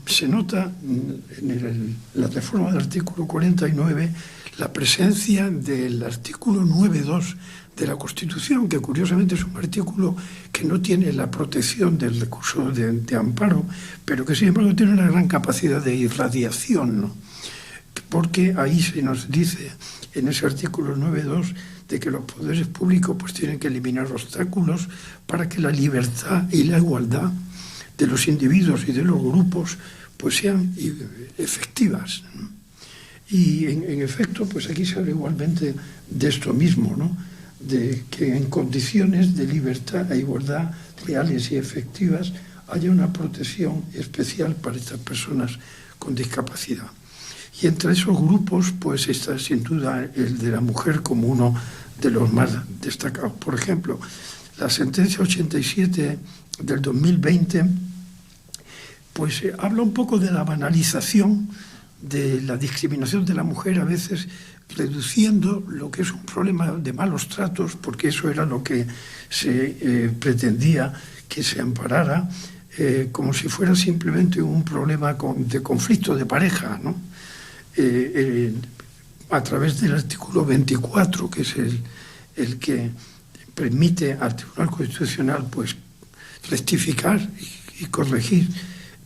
se nota en la reforma del artículo 49 la presencia del artículo 9.2 de la Constitución, que curiosamente es un artículo que no tiene la protección del recurso de amparo, pero que sin embargo tiene una gran capacidad de irradiación, ¿no? Porque ahí se nos dice en ese artículo 9.2 de que los poderes públicos pues tienen que eliminar obstáculos para que la libertad y la igualdad de los individuos y de los grupos pues sean efectivas, ¿no? Y en efecto, pues aquí se habla igualmente de esto mismo, ¿no? De que en condiciones de libertad e igualdad reales y efectivas haya una protección especial para estas personas con discapacidad. Y entre esos grupos, pues está sin duda el de la mujer como uno de los más destacados. Por ejemplo, la sentencia 87 del 2020, pues habla un poco de la banalización de la discriminación de la mujer, a veces reduciendo lo que es un problema de malos tratos, porque eso era lo que se pretendía que se amparara, como si fuera simplemente un problema de conflicto de pareja, ¿no? A través del artículo 24, que es el que permite al Tribunal Constitucional pues rectificar y corregir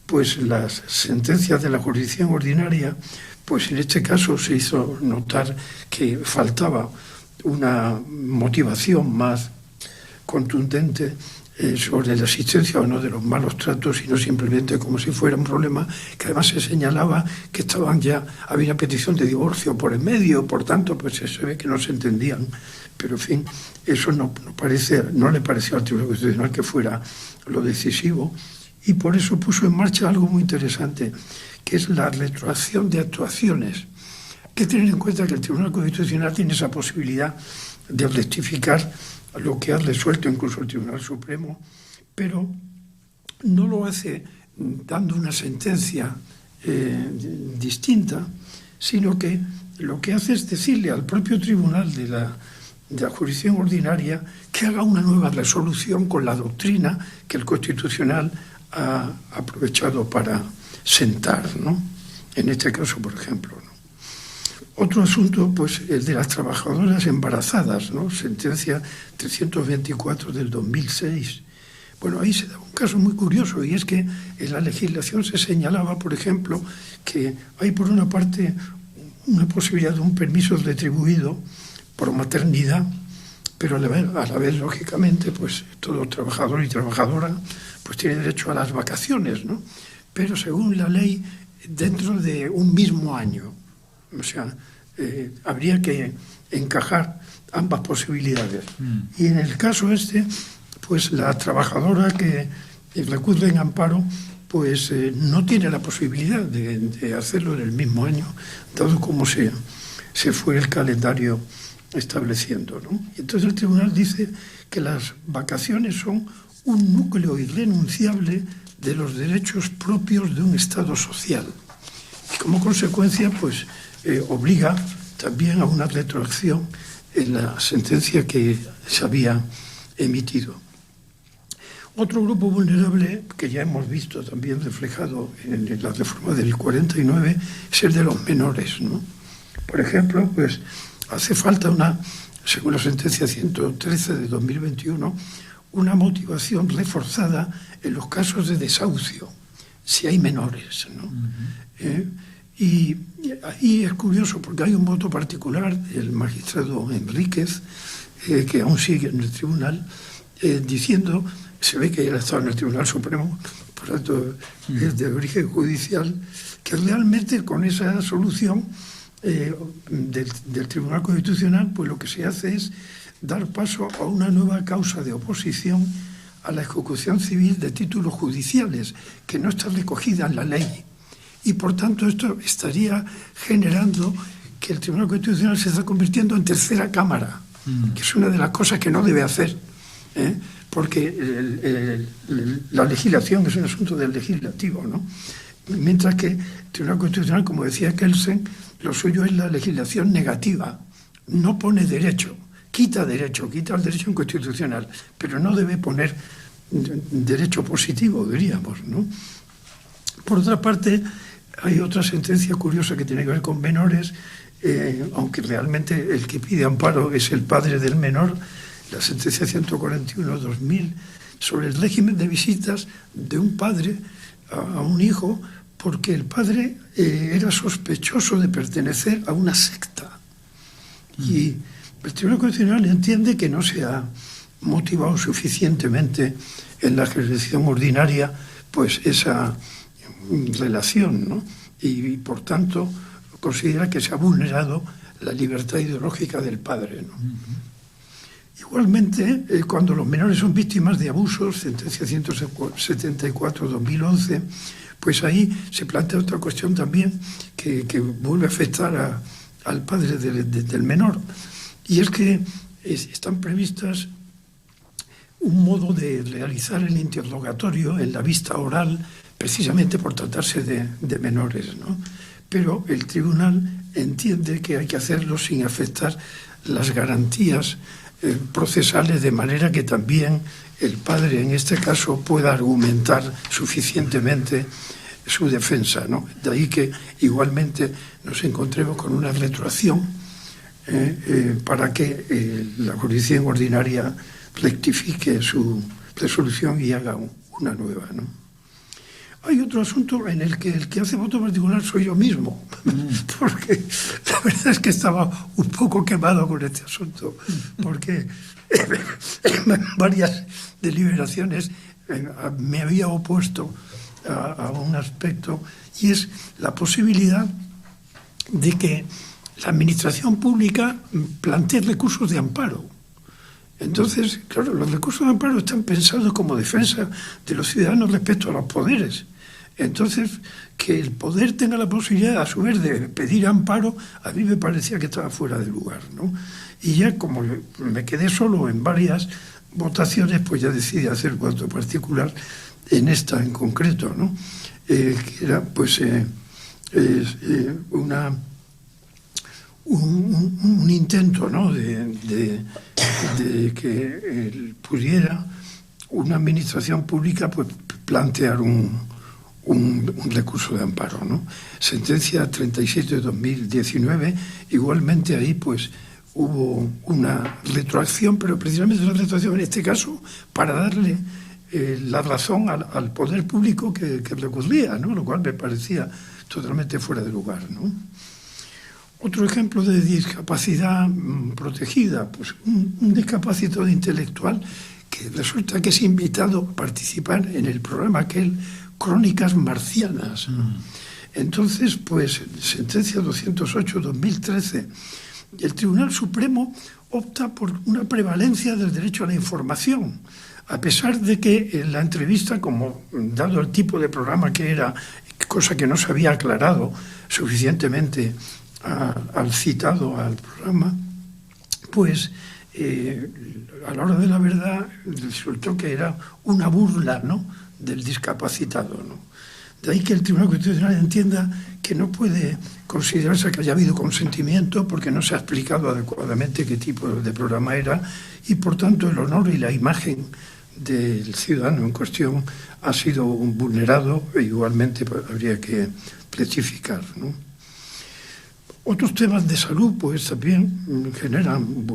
pues las sentencias de la jurisdicción ordinaria, pues en este caso se hizo notar que faltaba una motivación más contundente sobre la existencia o no de los malos tratos, y no simplemente como si fuera un problema que además se señalaba que había una petición de divorcio por el medio, por tanto pues se ve que no se entendían, pero en fin, eso no le pareció al Tribunal Constitucional que fuera lo decisivo, y por eso puso en marcha algo muy interesante, que es la retroacción de actuaciones. Hay que tener en cuenta que el Tribunal Constitucional tiene esa posibilidad de rectificar lo que ha resuelto incluso el Tribunal Supremo, pero no lo hace dando una sentencia distinta, sino que lo que hace es decirle al propio tribunal de la jurisdicción ordinaria que haga una nueva resolución con la doctrina que el Constitucional ha aprovechado para sentar, ¿no? En este caso, por ejemplo, ¿no? Otro asunto, pues, el de las trabajadoras embarazadas, ¿no? Sentencia 324 del 2006. Bueno, ahí se da un caso muy curioso, y es que en la legislación se señalaba, por ejemplo, que hay por una parte una posibilidad de un permiso retribuido por maternidad, pero a la vez lógicamente, pues todo trabajador y trabajadora pues tiene derecho a las vacaciones, ¿no? Pero según la ley, dentro de un mismo año. O sea, habría que encajar ambas posibilidades. Y en el caso pues la trabajadora que recurre en amparo, pues no tiene la posibilidad de hacerlo en el mismo año, dado como se fue el calendario estableciendo, ¿no? Y entonces el tribunal dice que las vacaciones son un núcleo irrenunciable de los derechos propios de un Estado social. Y como consecuencia, pues obliga también a una retroacción en la sentencia que se había emitido. Otro grupo vulnerable que ya hemos visto también reflejado en la reforma del 49 es el de los menores, ¿no? Por ejemplo, pues hace falta según la sentencia 113 de 2021, una motivación reforzada en los casos de desahucio, si hay menores, ¿no? Y ahí es curioso porque hay un voto particular del magistrado Enríquez, que aún sigue en el tribunal, diciendo, se ve que él ha estado en el Tribunal Supremo, por tanto es de origen judicial, que realmente con esa solución del Tribunal Constitucional, pues lo que se hace es dar paso a una nueva causa de oposición a la ejecución civil de títulos judiciales, que no está recogida en la ley. Y por tanto esto estaría generando que el Tribunal Constitucional se está convirtiendo en tercera cámara, que es una de las cosas que no debe hacer, porque la legislación es un asunto del legislativo, ¿no? Mientras que el Tribunal Constitucional, como decía Kelsen, lo suyo es la legislación negativa, no pone derecho, quita el derecho inconstitucional, pero no debe poner derecho positivo, diríamos, ¿no? Por otra parte, hay otra sentencia curiosa que tiene que ver con menores, aunque realmente el que pide amparo es el padre del menor, la sentencia 141/2000 sobre el régimen de visitas de un padre a un hijo porque el padre era sospechoso de pertenecer a una secta. Y el Tribunal Constitucional entiende que no se ha motivado suficientemente en la jurisdicción ordinaria pues esa relación, ¿no? Y por tanto considera que se ha vulnerado la libertad ideológica del padre, ¿no? Igualmente, cuando los menores son víctimas de abusos, sentencia 174/2011, pues ahí se plantea otra cuestión también que vuelve a afectar al padre del menor, y es que están previstas un modo de realizar el interrogatorio en la vista oral, precisamente por tratarse de menores, ¿no? Pero el tribunal entiende que hay que hacerlo sin afectar las garantías procesales, de manera que también el padre en este caso pueda argumentar suficientemente su defensa, ¿no? De ahí que igualmente nos encontremos con una retroacción para que la jurisdicción ordinaria rectifique su resolución y haga una nueva, ¿no? Hay otro asunto en el que hace voto particular soy yo mismo, porque la verdad es que estaba un poco quemado con este asunto, porque en varias deliberaciones me había opuesto a un aspecto, y es la posibilidad de que la administración pública plantee recursos de amparo. Entonces, claro, los recursos de amparo están pensados como defensa de los ciudadanos respecto a los poderes. Entonces, que el poder tenga la posibilidad, a su vez, de pedir amparo, a mí me parecía que estaba fuera de lugar, ¿no? Y ya como me quedé solo en varias votaciones, pues ya decidí hacer voto particular en esta en concreto, ¿no? Que era, pues, un intento, ¿no?, de que pudiera una administración pública pues plantear un recurso de amparo, ¿no? Sentencia 37/2019, igualmente ahí pues hubo una retroacción, pero precisamente una retroacción en este caso para darle la razón al poder público que recurría, ¿no? Lo cual me parecía totalmente fuera de lugar, ¿no? Otro ejemplo de discapacidad protegida, pues un discapacitado intelectual que resulta que es invitado a participar en el programa aquel Crónicas Marcianas. Entonces, pues, sentencia 208/2013, el Tribunal Supremo opta por una prevalencia del derecho a la información, a pesar de que en la entrevista, como dado el tipo de programa que era, cosa que no se había aclarado suficientemente al citado al programa, pues a la hora de la verdad resultó que era una burla, ¿no?, del discapacitado, ¿no? De ahí que el Tribunal Constitucional entienda que no puede considerarse que haya habido consentimiento porque no se ha explicado adecuadamente qué tipo de programa era, y por tanto el honor y la imagen del ciudadano en cuestión ha sido vulnerado, e igualmente habría que rectificar, ¿no? Otros temas de salud pues también generan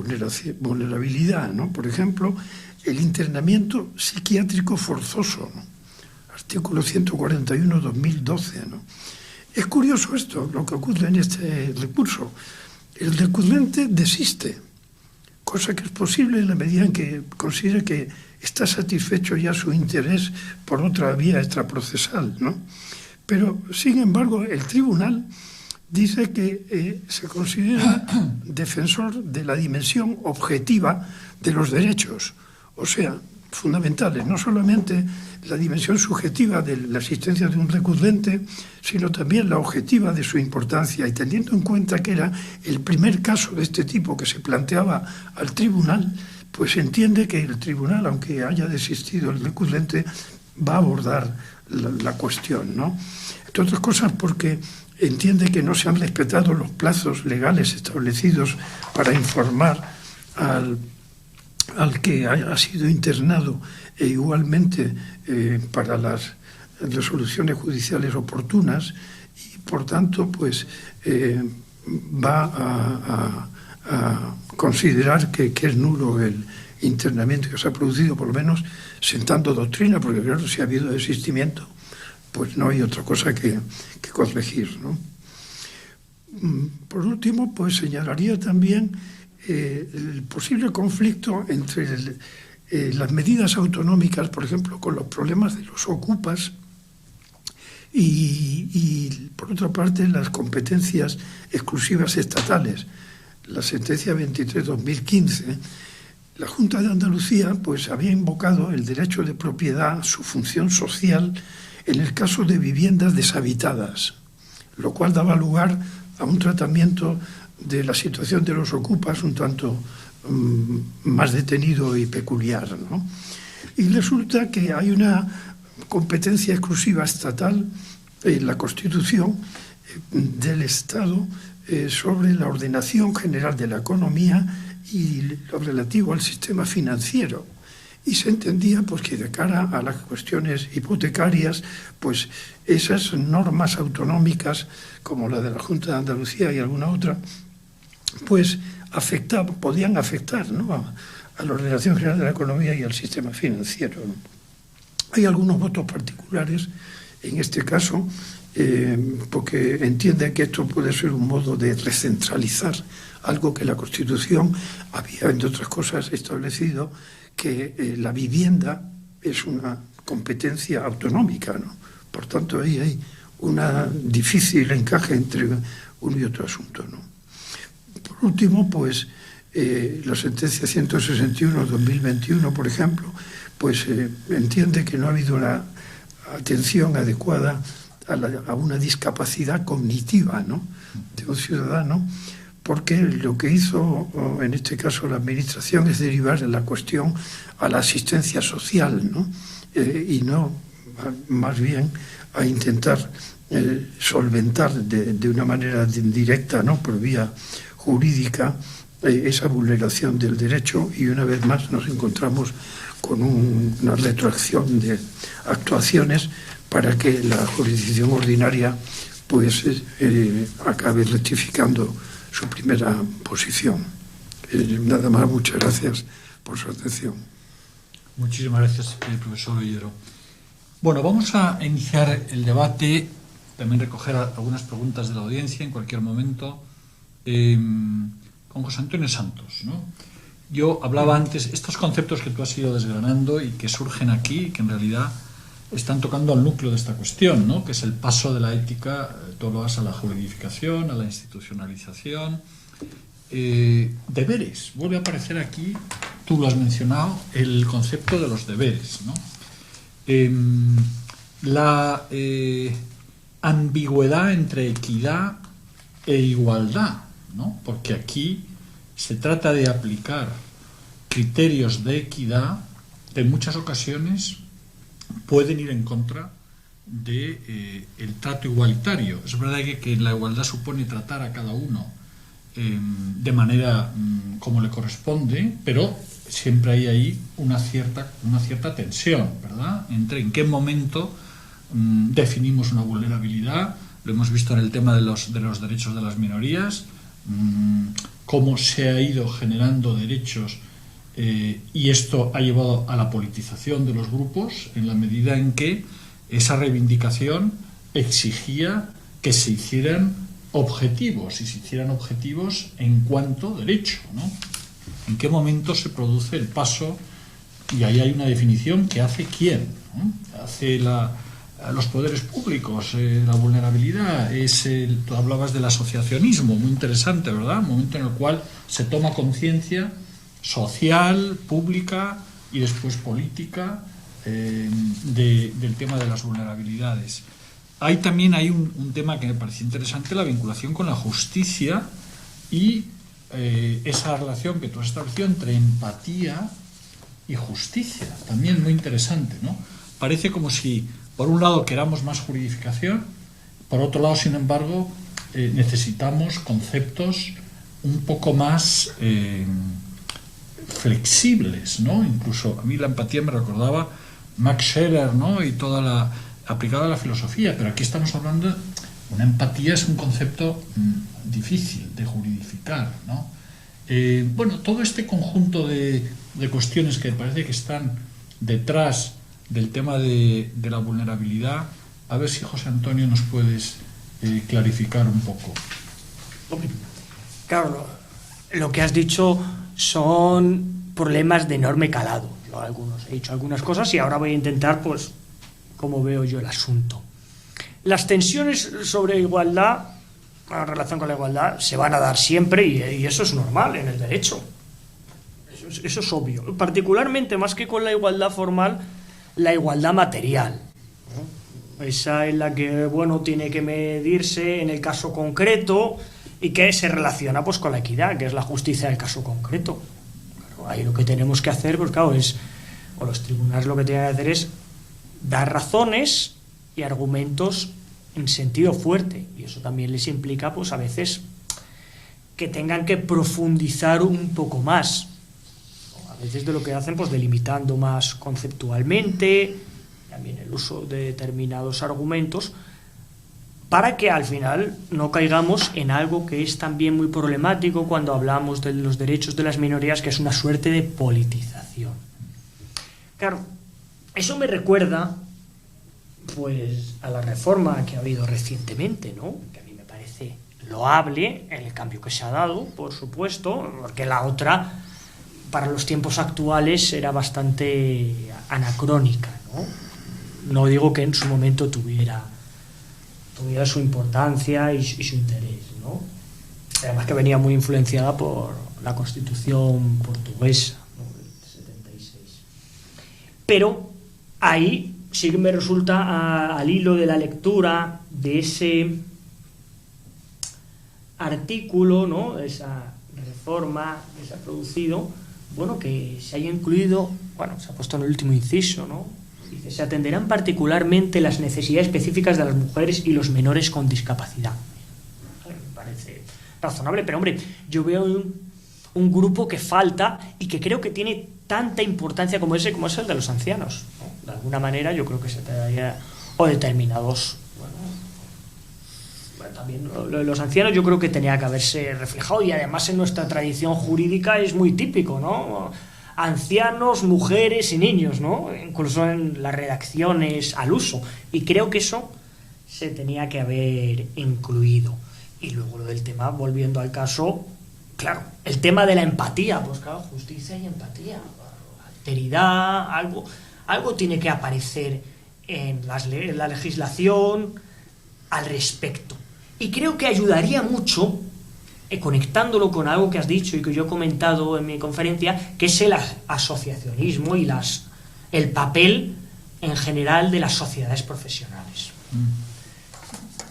vulnerabilidad, ¿no? Por ejemplo, el internamiento psiquiátrico forzoso, ¿no? Artículo 141/2012, ¿no? Es curioso esto, lo que ocurre en este recurso. El recurrente desiste, cosa que es posible en la medida en que considere que está satisfecho ya su interés por otra vía extraprocesal, ¿no? Pero, sin embargo, el tribunal dice que se considera defensor de la dimensión objetiva de los derechos, o sea, fundamentales, no solamente la dimensión subjetiva de la existencia de un recurrente, sino también la objetiva de su importancia, y teniendo en cuenta que era el primer caso de este tipo que se planteaba al tribunal, pues entiende que el tribunal, aunque haya desistido el recurrente, va a abordar la cuestión, ¿no? Entre otras cosas porque entiende que no se han respetado los plazos legales establecidos para informar al que ha sido internado e igualmente para las resoluciones judiciales oportunas, y por tanto pues va a considerar que es nulo el internamiento que se ha producido, por lo menos sentando doctrina, porque claro, si ha habido desistimiento, pues no hay otra cosa que corregir, ¿no? Por último, pues señalaría también el posible conflicto entre las medidas autonómicas, por ejemplo, con los problemas de los ocupas, y por otra parte las competencias exclusivas estatales. La sentencia 23/2015, la Junta de Andalucía pues había invocado el derecho de propiedad, su función social, en el caso de viviendas deshabitadas, lo cual daba lugar a un tratamiento de la situación de los ocupas un tanto más detenido y peculiar, ¿no? Y resulta que hay una competencia exclusiva estatal en la Constitución del Estado sobre la ordenación general de la economía y lo relativo al sistema financiero. Y se entendía pues que de cara a las cuestiones hipotecarias, pues esas normas autonómicas, como la de la Junta de Andalucía y alguna otra, pues podían afectar, ¿no?, a la ordenación general de la economía y al sistema financiero, ¿no? Hay algunos votos particulares en este caso, porque entienden que esto puede ser un modo de recentralizar algo que la Constitución había, entre otras cosas, establecido, que la vivienda es una competencia autonómica, ¿no? Por tanto, ahí hay un difícil encaje entre uno y otro asunto, ¿no? Por último, pues la sentencia 161/2021, por ejemplo, pues entiende que no ha habido la atención adecuada a una discapacidad cognitiva, ¿no?, de un ciudadano, porque lo que hizo en este caso la Administración es derivar la cuestión a la asistencia social, ¿no?, y no más bien a intentar solventar de una manera indirecta, ¿no?, por vía jurídica, esa vulneración del derecho, y una vez más nos encontramos con una retroacción de actuaciones para que la jurisdicción ordinaria pues acabe rectificando su primera posición. Nada más, muchas gracias por su atención. Muchísimas gracias, profesor Ollero. Bueno, vamos a iniciar el debate, también recoger algunas preguntas de la audiencia en cualquier momento, con José Antonio Santos, ¿no? Yo hablaba antes, estos conceptos que tú has ido desgranando y que surgen aquí, que en realidad están tocando al núcleo de esta cuestión, ¿no?, que es el paso de la ética, tú lo vas a la juridificación, a la institucionalización. Deberes, vuelve a aparecer aquí, tú lo has mencionado, el concepto de los deberes, ¿no? La ambigüedad entre equidad e igualdad, ¿no?, porque aquí se trata de aplicar criterios de equidad que en muchas ocasiones pueden ir en contra de el trato igualitario. Es verdad que la igualdad supone tratar a cada uno de manera como le corresponde, pero siempre hay ahí una cierta tensión, ¿verdad?, entre en qué momento definimos una vulnerabilidad. Lo hemos visto en el tema de los derechos de las minorías, cómo se ha ido generando derechos y esto ha llevado a la politización de los grupos en la medida en que esa reivindicación exigía que se hicieran objetivos, y se hicieran objetivos en cuanto derecho, ¿no? ¿En qué momento se produce el paso? Y ahí hay una definición que hace quién, ¿no? Hace los poderes públicos, la vulnerabilidad, tú hablabas del asociacionismo, muy interesante, ¿verdad? Un momento en el cual se toma conciencia social, pública y después política del tema de las vulnerabilidades. También hay un tema que me parece interesante, la vinculación con la justicia y esa relación que tú has establecido entre empatía y justicia, también muy interesante, ¿no? Parece como si, por un lado, queramos más juridificación, por otro lado, sin embargo, necesitamos conceptos un poco más flexibles, ¿no? Incluso a mí la empatía me recordaba Max Scheler, ¿no? Y toda la aplicada a la filosofía, pero aquí estamos hablando, una empatía es un concepto difícil de juridificar, ¿no? Bueno, todo este conjunto de cuestiones que parece que están detrás del tema de la vulnerabilidad, a ver si, José Antonio, nos puedes clarificar un poco. Claro, lo que has dicho son problemas de enorme calado. Yo he dicho algunas cosas y ahora voy a intentar, pues, cómo veo yo el asunto. Las tensiones sobre igualdad, en relación con la igualdad, se van a dar siempre y eso es normal en el derecho. Eso es obvio. Particularmente, más que con la igualdad formal, la igualdad material, ¿no? Esa en la que, bueno, tiene que medirse en el caso concreto y que se relaciona, pues, con la equidad, que es la justicia del caso concreto. Claro, ahí lo que tenemos que hacer, pues claro, o los tribunales lo que tienen que hacer es dar razones y argumentos en sentido fuerte, y eso también les implica, pues, a veces que tengan que profundizar un poco más, a veces de lo que hacen, pues, delimitando más conceptualmente, también el uso de determinados argumentos, para que al final no caigamos en algo que es también muy problemático cuando hablamos de los derechos de las minorías, que es una suerte de politización. Claro, eso me recuerda, pues, a la reforma que ha habido recientemente, ¿no? Que a mí me parece loable en el cambio que se ha dado, por supuesto, porque la otra, para los tiempos actuales, era bastante anacrónica, ¿no? No digo que en su momento tuviera su importancia y su interés, ¿no? Además que venía muy influenciada por la Constitución portuguesa, ¿no? Del 76. Pero ahí sí que me resulta, al hilo de la lectura de ese artículo, ¿no? Esa reforma que se ha producido, bueno, que se haya incluido, bueno, se ha puesto en el último inciso, ¿no? Dice, se atenderán particularmente las necesidades específicas de las mujeres y los menores con discapacidad. Me parece razonable, pero hombre, yo veo un grupo que falta y que creo que tiene tanta importancia como es el de los ancianos, ¿no? De alguna manera yo creo que se trataría, o determinados, bueno, también lo de los ancianos yo creo que tenía que haberse reflejado, y además en nuestra tradición jurídica es muy típico, ¿no? Ancianos, mujeres y niños, ¿no? Incluso en las redacciones al uso, y creo que eso se tenía que haber incluido. Y luego lo del tema, volviendo al caso, claro, el tema de la empatía, pues claro, justicia y empatía, alteridad, algo tiene que aparecer en la legislación al respecto. Y creo que ayudaría mucho, conectándolo con algo que has dicho y que yo he comentado en mi conferencia, que es el asociacionismo y el papel en general de las sociedades profesionales.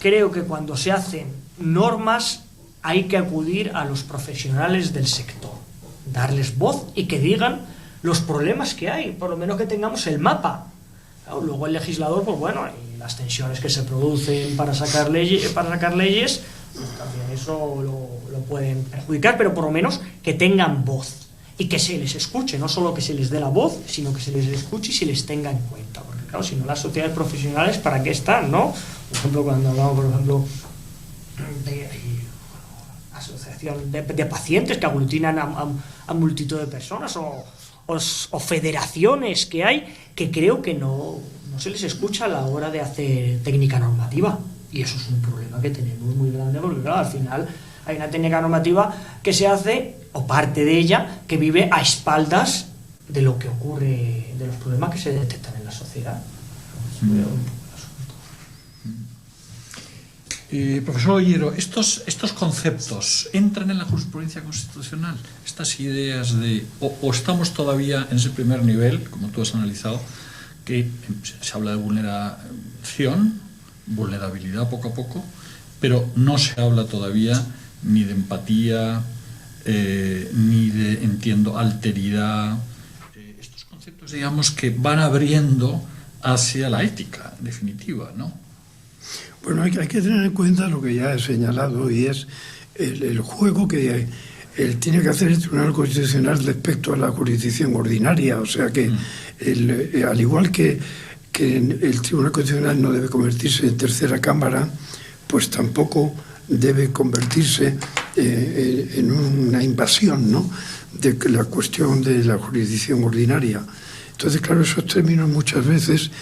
Creo que cuando se hacen normas hay que acudir a los profesionales del sector, darles voz y que digan los problemas que hay, por lo menos que tengamos el mapa. Claro, luego el legislador, pues bueno, y las tensiones que se producen para sacar leyes, pues también eso lo pueden perjudicar, pero por lo menos que tengan voz y que se les escuche, no solo que se les dé la voz, sino que se les escuche y se les tenga en cuenta, porque claro, si no, las sociedades profesionales, ¿para qué están, no? Por ejemplo, cuando hablamos, por ejemplo, de asociación de pacientes que aglutinan a multitud de personas, o federaciones que hay, que creo que no se les escucha a la hora de hacer técnica normativa. Y eso es un problema que tenemos muy grande, porque claro, al final hay una técnica normativa que se hace, o parte de ella, que vive a espaldas de lo que ocurre, de los problemas que se detectan en la sociedad. Profesor Ollero, estos conceptos entran en la jurisprudencia constitucional, estas ideas de, o estamos todavía en ese primer nivel, como tú has analizado, que se habla de vulnerabilidad poco a poco, pero no se habla todavía ni de empatía, ni de, entiendo, alteridad. Estos conceptos, digamos, que van abriendo hacia la ética, en definitiva, ¿no? Bueno, hay que tener en cuenta lo que ya he señalado, y es el juego que tiene que hacer el Tribunal Constitucional respecto a la jurisdicción ordinaria. O sea que, al igual que el Tribunal Constitucional no debe convertirse en tercera cámara, pues tampoco debe convertirse en una invasión, ¿no?, de la cuestión de la jurisdicción ordinaria. Entonces, claro, esos términos muchas veces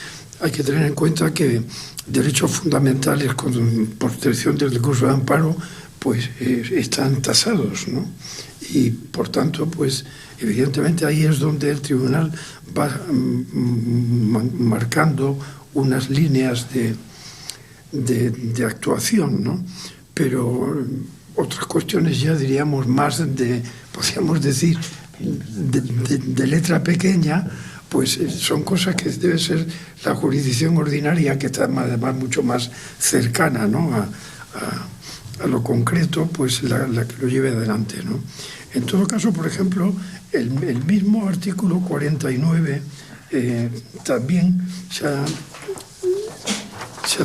hay que tener en cuenta que derechos fundamentales con protección del recurso de amparo pues están tasados, ¿no? Y por tanto, pues evidentemente ahí es donde el tribunal va marcando unas líneas de actuación, ¿no? Pero otras cuestiones ya diríamos más podríamos decir, de letra pequeña, pues son cosas que debe ser la jurisdicción ordinaria, que está además mucho más cercana, ¿no?, a lo concreto, pues la que lo lleve adelante, ¿no? En todo caso, por ejemplo, el mismo artículo 49 también se ha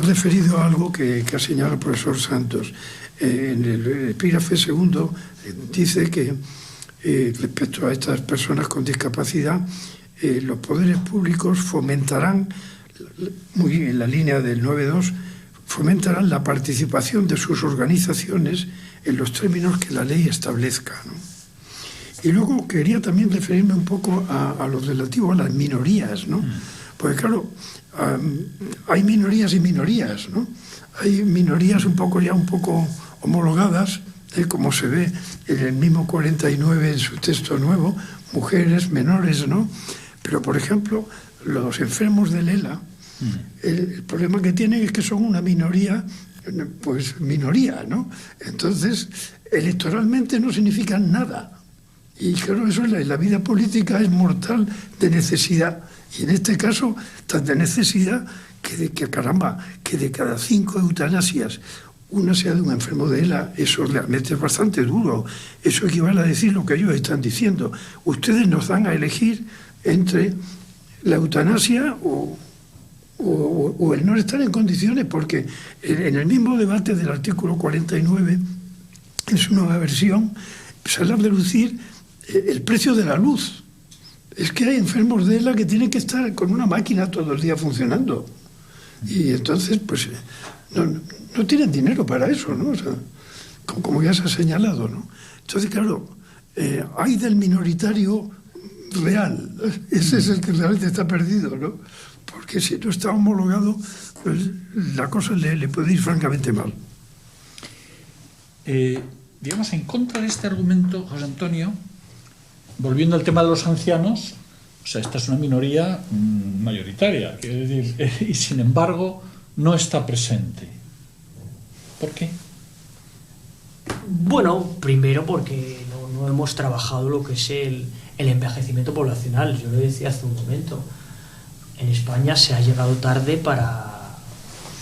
referido a algo que ha señalado el profesor Santos. En el epígrafe segundo dice que respecto a estas personas con discapacidad, los poderes públicos fomentarán, muy en la línea del 9.2, fomentarán la participación de sus organizaciones en los términos que la ley establezca, ¿no? Y luego quería también referirme un poco a lo relativo a las minorías, ¿no? Porque claro, hay minorías y minorías, ¿no? Hay minorías un poco homologadas, como se ve en el mismo 49 en su texto nuevo, mujeres, menores, ¿no? Pero, por ejemplo, los enfermos del ELA, el problema que tienen es que son una minoría, pues minoría, ¿no? Entonces, electoralmente no significan nada. Y claro, eso en la vida política es mortal de necesidad. Y en este caso, tan de necesidad que de cada 5 eutanasias una sea de un enfermo de ELA, eso realmente es bastante duro. Eso equivale a decir lo que ellos están diciendo. Ustedes nos dan a elegir entre la eutanasia o el no estar en condiciones, porque en el mismo debate del artículo 49, en su nueva versión, sale a reducir el precio de la luz. Es que hay enfermos de ELA que tienen que estar con una máquina todo el día funcionando. Y entonces, pues, no tienen dinero para eso, ¿no? O sea, como ya se ha señalado, ¿no? Entonces, claro, hay del minoritario real. Ese es el que realmente está perdido, ¿no? Porque si no está homologado, pues la cosa le puede ir francamente mal. Digamos, en contra de este argumento, José Antonio, volviendo al tema de los ancianos, o sea, esta es una minoría mayoritaria, quiero decir, y sin embargo no está presente. ¿Por qué? Bueno, primero porque no hemos trabajado lo que es el envejecimiento poblacional. Yo lo decía hace un momento. En España se ha llegado tarde para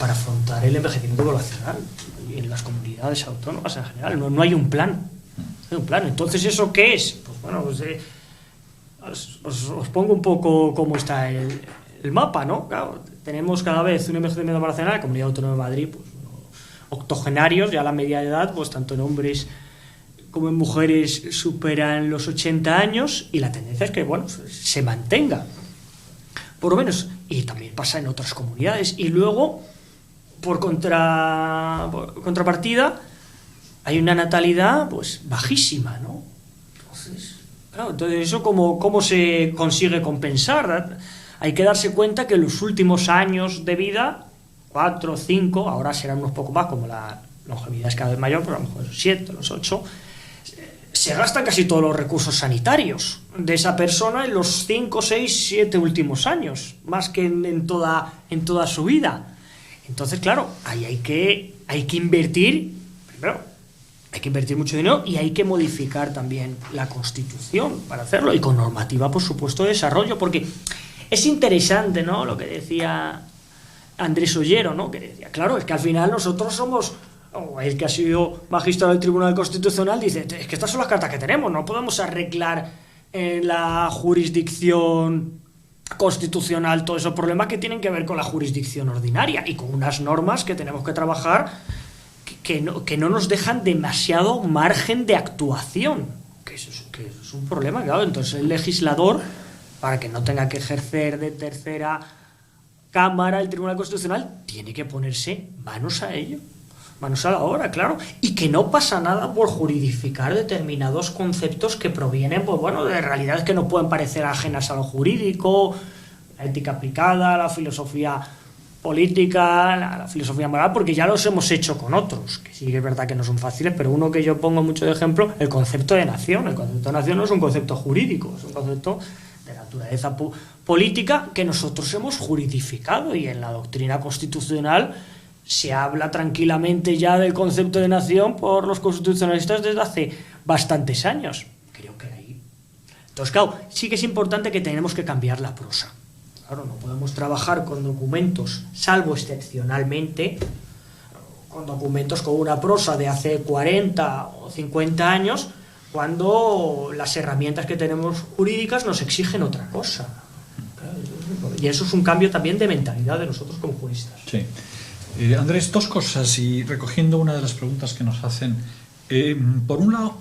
afrontar el envejecimiento poblacional en las comunidades autónomas en general. No hay un plan. No hay un plan. Entonces, ¿eso qué es? Pues bueno, pues, os pongo un poco cómo está el mapa, ¿no? Claro, tenemos cada vez un envejecimiento poblacional, la Comunidad Autónoma de Madrid, pues, octogenarios, ya la media de edad, pues tanto en hombres como en mujeres superan los 80 años, y la tendencia es que, bueno, se mantenga, por lo menos, y también pasa en otras comunidades. Y luego, por contrapartida, hay una natalidad, pues, bajísima, ¿no? Entonces, claro, ¿eso cómo se consigue compensar? Hay que darse cuenta que en los últimos años de vida, 4, 5, ahora serán unos poco más, como la longevidad es cada vez mayor, pero a lo mejor los 7, los 8, se gastan casi todos los recursos sanitarios de esa persona en los 5, 6, 7 últimos años, más que en toda su vida. Entonces, claro, ahí hay que invertir, primero, hay que invertir mucho dinero, y hay que modificar también la Constitución para hacerlo, y con normativa, por supuesto, de desarrollo, porque es interesante, ¿no?, lo que decía Andrés Ollero, ¿no?, que decía, claro, es que al final nosotros somos o el que ha sido magistrado del Tribunal Constitucional, dice, es que estas son las cartas que tenemos, no podemos arreglar en la jurisdicción constitucional todos esos problemas que tienen que ver con la jurisdicción ordinaria y con unas normas que tenemos que trabajar que no nos dejan demasiado margen de actuación, que es un problema, claro. Entonces el legislador, para que no tenga que ejercer de tercera cámara el Tribunal Constitucional, tiene que ponerse manos a ello, manos a la obra, claro, y que no pasa nada por juridificar determinados conceptos que provienen, pues bueno, de realidades que nos pueden parecer ajenas a lo jurídico, la ética aplicada, la filosofía política, la filosofía moral, porque ya los hemos hecho con otros, que sí que es verdad que no son fáciles, pero uno que yo pongo mucho de ejemplo, el concepto de nación. El concepto de nación no es un concepto jurídico, es un concepto de naturaleza política que nosotros hemos juridificado, y en la doctrina constitucional se habla tranquilamente ya del concepto de nación por los constitucionalistas desde hace bastantes años. Creo que ahí. Entonces, claro, sí que es importante que tenemos que cambiar la prosa. Claro, no podemos trabajar con documentos, salvo excepcionalmente, con documentos con una prosa de hace 40 o 50 años, cuando las herramientas que tenemos jurídicas nos exigen otra cosa. Y eso es un cambio también de mentalidad de nosotros como juristas. Sí. Andrés, dos cosas, y recogiendo una de las preguntas que nos hacen. Por un lado,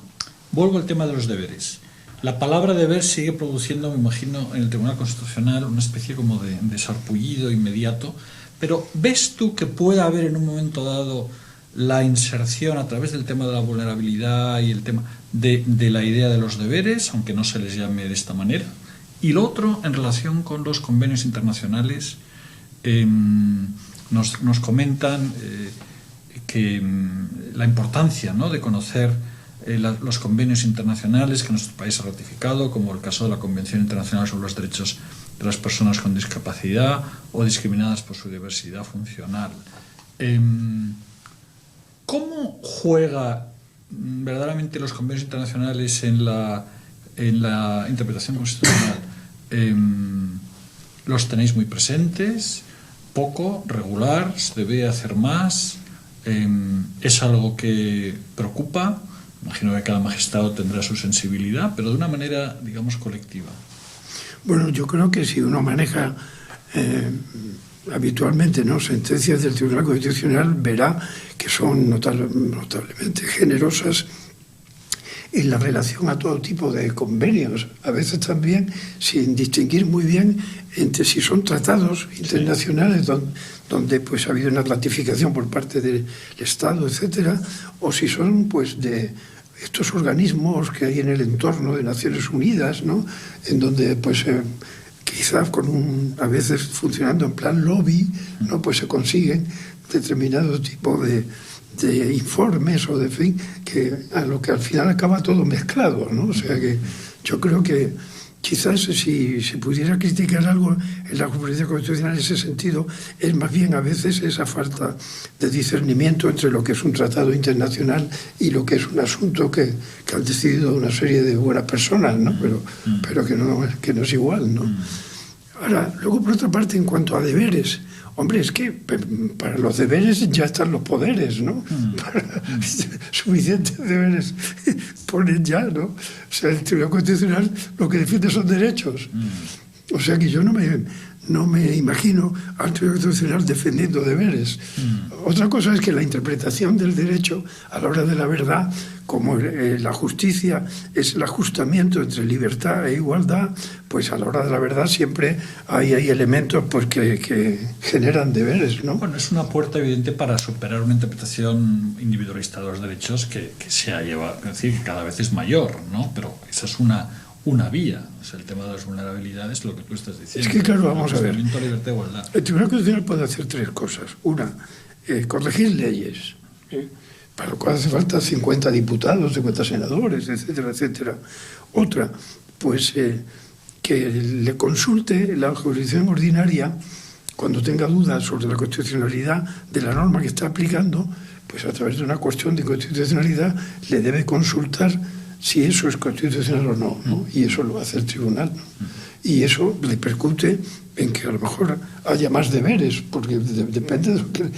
vuelvo al tema de los deberes. La palabra deber sigue produciendo, me imagino, en el Tribunal Constitucional una especie como de sarpullido inmediato, pero ¿ves tú que puede haber en un momento dado la inserción a través del tema de la vulnerabilidad y el tema de la idea de los deberes, aunque no se les llame de esta manera? Y lo otro, en relación con los convenios internacionales, nos comentan que la importancia, ¿no?, de conocer los convenios internacionales que nuestro país ha ratificado, como el caso de la Convención Internacional sobre los Derechos de las Personas con Discapacidad o discriminadas por su diversidad funcional. ¿Cómo juega verdaderamente los convenios internacionales en la interpretación constitucional? ¿Los tenéis muy presentes? ¿Poco? ¿Regular? ¿Se debe hacer más? ¿Es algo que preocupa? Imagino que cada magistrado tendrá su sensibilidad, pero de una manera, digamos, colectiva. Bueno, yo creo que si uno maneja habitualmente, ¿no?, sentencias del Tribunal Constitucional, verá que son notablemente generosas en la relación a todo tipo de convenios, a veces también sin distinguir muy bien entre si son tratados internacionales donde pues ha habido una ratificación por parte del Estado, etcétera, o si son pues de estos organismos que hay en el entorno de Naciones Unidas, ¿no?, en donde pues quizás a veces funcionando en plan lobby, ¿no?, pues se consiguen determinado tipo de informes o de fin, que a lo que al final acaba todo mezclado, ¿no? O sea que yo creo que quizás si se pudiera criticar algo en la jurisprudencia constitucional en ese sentido, es más bien a veces esa falta de discernimiento entre lo que es un tratado internacional y lo que es un asunto que han decidido una serie de buenas personas, ¿no? Pero que no es igual, ¿no? Ahora, luego por otra parte, en cuanto a deberes, hombre, es que para los deberes ya están los poderes, ¿no? Suficientes deberes ponen ya, ¿no? O sea, el Tribunal Constitucional lo que defiende son derechos. O sea que yo no me imagino al Tribunal Constitucional defendiendo deberes. Otra cosa es que la interpretación del derecho a la hora de la verdad, como la justicia es el ajustamiento entre libertad e igualdad, pues a la hora de la verdad siempre hay elementos pues que generan deberes, ¿no? Bueno, es una puerta evidente para superar una interpretación individualista de los derechos que se ha llevado, es decir, que cada vez es mayor, ¿no? Pero esa es una vía. O sea, el tema de las vulnerabilidades, lo que tú estás diciendo. Es que claro, vamos a ver. Libertad, igualdad. El Tribunal Constitucional puede hacer tres cosas. Una, corregir leyes, para lo cual hace falta 50 diputados, 50 senadores, etcétera, etcétera. Otra, pues que le consulte la jurisdicción ordinaria cuando tenga dudas sobre la constitucionalidad de la norma que está aplicando, pues a través de una cuestión de constitucionalidad le debe consultar si eso es constitucional o no, ¿no? Y eso lo hace el tribunal, ¿no? y eso repercute en que a lo mejor haya más deberes, porque depende de lo que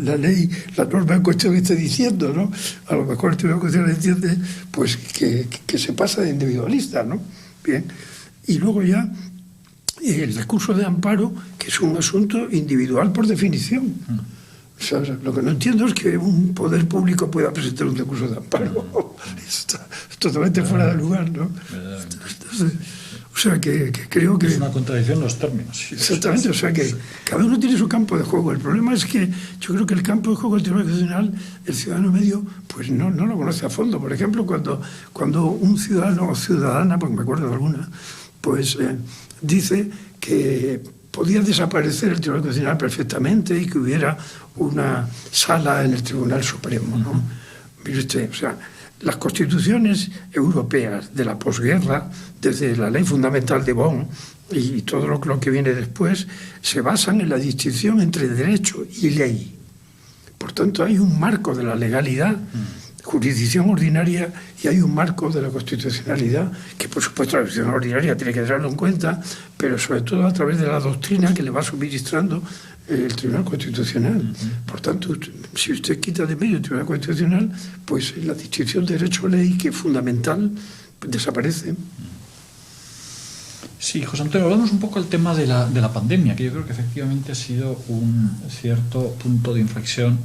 la ley, la norma en cuestión esté diciendo, ¿no? A lo mejor el Tribunal Constitucional entiende pues que se pasa de individualista, ¿no? Bien. Y luego ya el recurso de amparo, que es un asunto individual por definición. O sea, lo que no entiendo es que un poder público pueda presentar un recurso de amparo. Está totalmente fuera de lugar, ¿no? Entonces, o sea, que creo que... Es una contradicción en los términos. Exactamente, o sea, que cada uno tiene su campo de juego. El problema es que yo creo que el campo de juego del Tribunal Constitucional, el ciudadano medio, pues no lo conoce a fondo. Por ejemplo, cuando un ciudadano o ciudadana, porque me acuerdo de alguna, pues dice que podía desaparecer el Tribunal Constitucional perfectamente y que hubiera una sala en el Tribunal Supremo, ¿no? Mire usted, o sea, las constituciones europeas de la posguerra, desde la Ley Fundamental de Bonn y todo lo que viene después, se basan en la distinción entre derecho y ley. Por tanto, hay un marco de la legalidad, jurisdicción ordinaria, y hay un marco de la constitucionalidad, que por supuesto la jurisdicción ordinaria tiene que tenerlo en cuenta, pero sobre todo a través de la doctrina que le va suministrando el Tribunal Constitucional. Por tanto, si usted quita de medio el Tribunal Constitucional, pues la distinción de derecho-ley, que es fundamental, desaparece. Sí, José Antonio, hablamos un poco del tema de la pandemia, que yo creo que efectivamente ha sido un cierto punto de inflexión,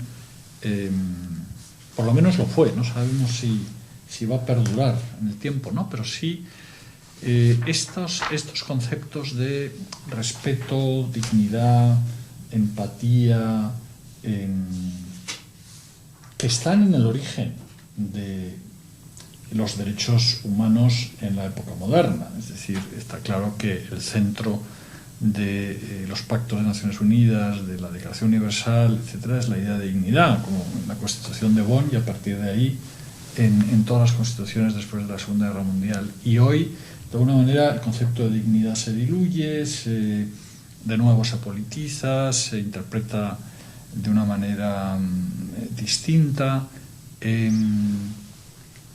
por lo menos lo fue, no sabemos si va a perdurar en el tiempo, ¿no? Pero sí estos conceptos de respeto, dignidad, empatía, que están en el origen de los derechos humanos en la época moderna. Es decir, está claro que el centro de los pactos de Naciones Unidas, de la Declaración Universal, etcétera, es la idea de dignidad, como en la Constitución de Bonn, y a partir de ahí en todas las constituciones después de la Segunda Guerra Mundial. Y hoy, de alguna manera, el concepto de dignidad se diluye, de nuevo se politiza, se interpreta de una manera distinta.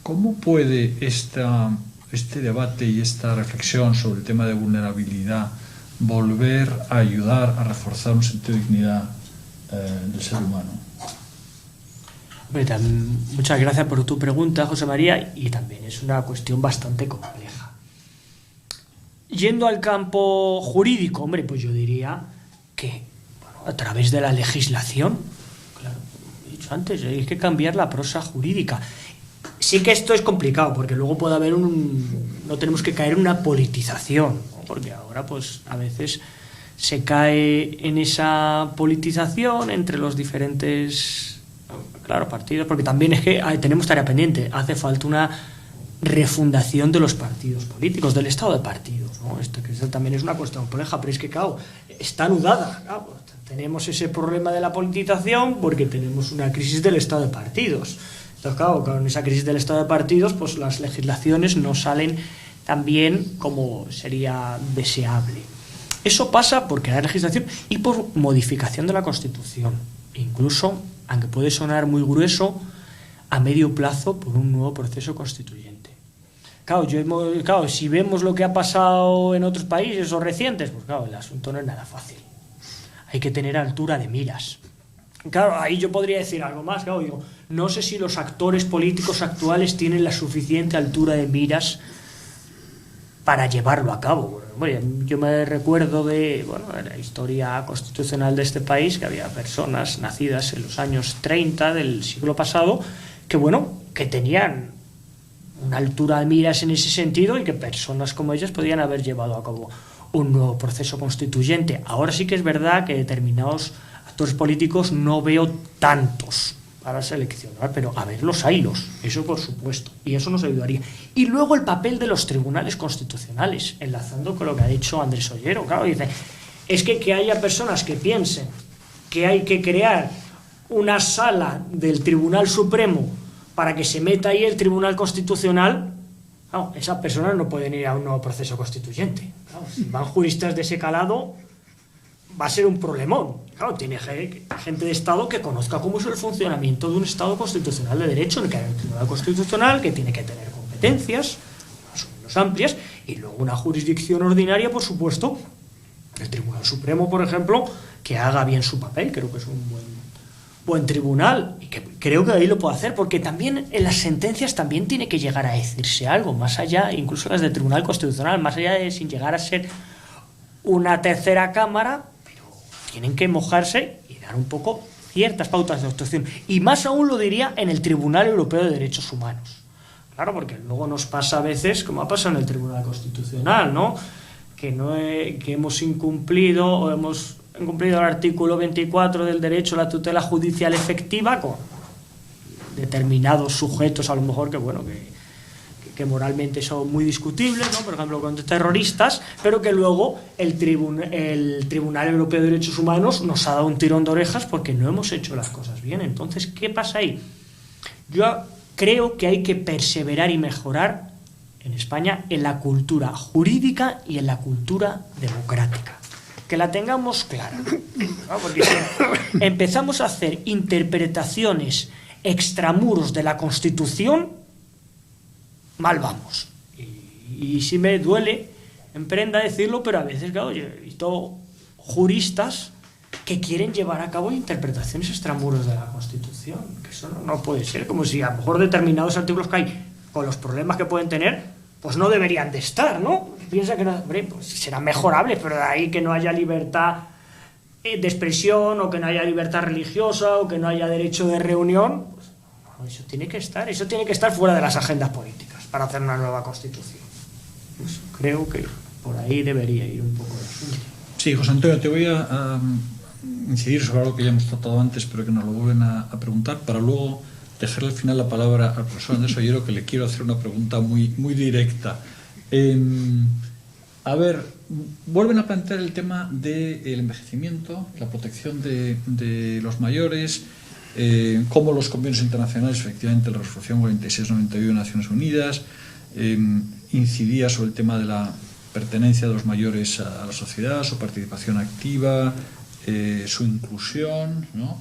¿Cómo puede este debate y esta reflexión sobre el tema de vulnerabilidad volver a ayudar a reforzar un sentido de dignidad del ser humano? Muchas gracias por tu pregunta, José María, y también es una cuestión bastante compleja. Yendo al campo jurídico, pues yo diría que a través de la legislación, claro, he dicho antes, hay que cambiar la prosa jurídica. Sí que esto es complicado, porque luego puede haber no tenemos que caer en una politización, ¿no? Porque ahora pues a veces se cae en esa politización entre los diferentes, claro, partidos, porque también es que tenemos tarea pendiente, hace falta una refundación de los partidos políticos, del estado de partidos, ¿no? Esto que también es una cuestión compleja, pero es que claro, está anudada, claro, tenemos ese problema de la politización porque tenemos una crisis del estado de partidos. Entonces, claro, con esa crisis del estado de partidos, pues las legislaciones no salen tan bien como sería deseable. Eso pasa por crear legislación y por modificación de la Constitución. Incluso, aunque puede sonar muy grueso, a medio plazo por un nuevo proceso constituyente. Claro, si vemos lo que ha pasado en otros países o recientes, pues claro, el asunto no es nada fácil. Hay que tener altura de miras. Claro, ahí yo podría decir algo más, claro, digo, no sé si los actores políticos actuales tienen la suficiente altura de miras para llevarlo a cabo. Bueno, yo me recuerdo de la historia constitucional de este país, que había personas nacidas en los años 30 del siglo pasado, que tenían una altura de miras en ese sentido y que personas como ellas podían haber llevado a cabo un nuevo proceso constituyente. Ahora sí que es verdad que determinados actores políticos no veo tantos para seleccionar, pero a ver, los haylos, eso por supuesto, y eso nos ayudaría. Y luego el papel de los tribunales constitucionales, enlazando con lo que ha dicho Andrés Ollero, claro, dice, es que haya personas que piensen que hay que crear una sala del Tribunal Supremo para que se meta ahí el Tribunal Constitucional, claro, esas personas no pueden ir a un nuevo proceso constituyente. Claro, si van juristas de ese calado, va a ser un problemón. Claro, tiene gente de Estado que conozca cómo es el funcionamiento de un Estado constitucional de derecho, en el que hay un Tribunal Constitucional que tiene que tener competencias más o menos amplias Y luego una jurisdicción ordinaria, por supuesto, el Tribunal Supremo, por ejemplo, que haga bien su papel. Creo que es un buen tribunal y que creo que ahí lo puede hacer, porque también en las sentencias también tiene que llegar a decirse algo, más allá, incluso las del Tribunal Constitucional, más allá de sin llegar a ser una tercera cámara, pero tienen que mojarse y dar un poco ciertas pautas de actuación. Y más aún lo diría en el Tribunal Europeo de Derechos Humanos. Claro, porque luego nos pasa a veces, como ha pasado en el Tribunal Constitucional, ¿no? Que hemos incumplido o hemos incumplido el artículo 24 del derecho a la tutela judicial efectiva con determinados sujetos, a lo mejor que moralmente son muy discutibles, ¿no? Por ejemplo, con terroristas, pero que luego el Tribunal Europeo de Derechos Humanos nos ha dado un tirón de orejas porque no hemos hecho las cosas bien. Entonces, ¿qué pasa ahí? Yo creo que hay que perseverar y mejorar en España en la cultura jurídica y en la cultura democrática. Que la tengamos clara, ¿no? Porque si empezamos a hacer interpretaciones extramuros de la Constitución, mal vamos. Y sí me duele en prenda decirlo, pero a veces, claro, yo he visto juristas que quieren llevar a cabo interpretaciones extramuros de la Constitución, que eso no puede ser, como si a lo mejor determinados artículos que hay, con los problemas que pueden tener, pues no deberían de estar, ¿no? Piensa que no, hombre, pues serán mejorables, pero de ahí que no haya libertad de expresión, o que no haya libertad religiosa, o que no haya derecho de reunión, pues no, eso tiene que estar fuera de las agendas políticas para hacer una nueva Constitución. Pues creo que por ahí debería ir un poco el asunto. Sí, José Antonio, te voy a incidir sobre algo que ya hemos tratado antes, pero que nos lo vuelven a preguntar, para luego dejarle al final la palabra al profesor Andrés Ollero, que le quiero hacer una pregunta muy directa. A ver, vuelven a plantear el tema del envejecimiento, la protección de los mayores, cómo los convenios internacionales, efectivamente la resolución 4691 de Naciones Unidas, incidía sobre el tema de la pertenencia de los mayores a la sociedad, su participación activa, su inclusión, ¿no?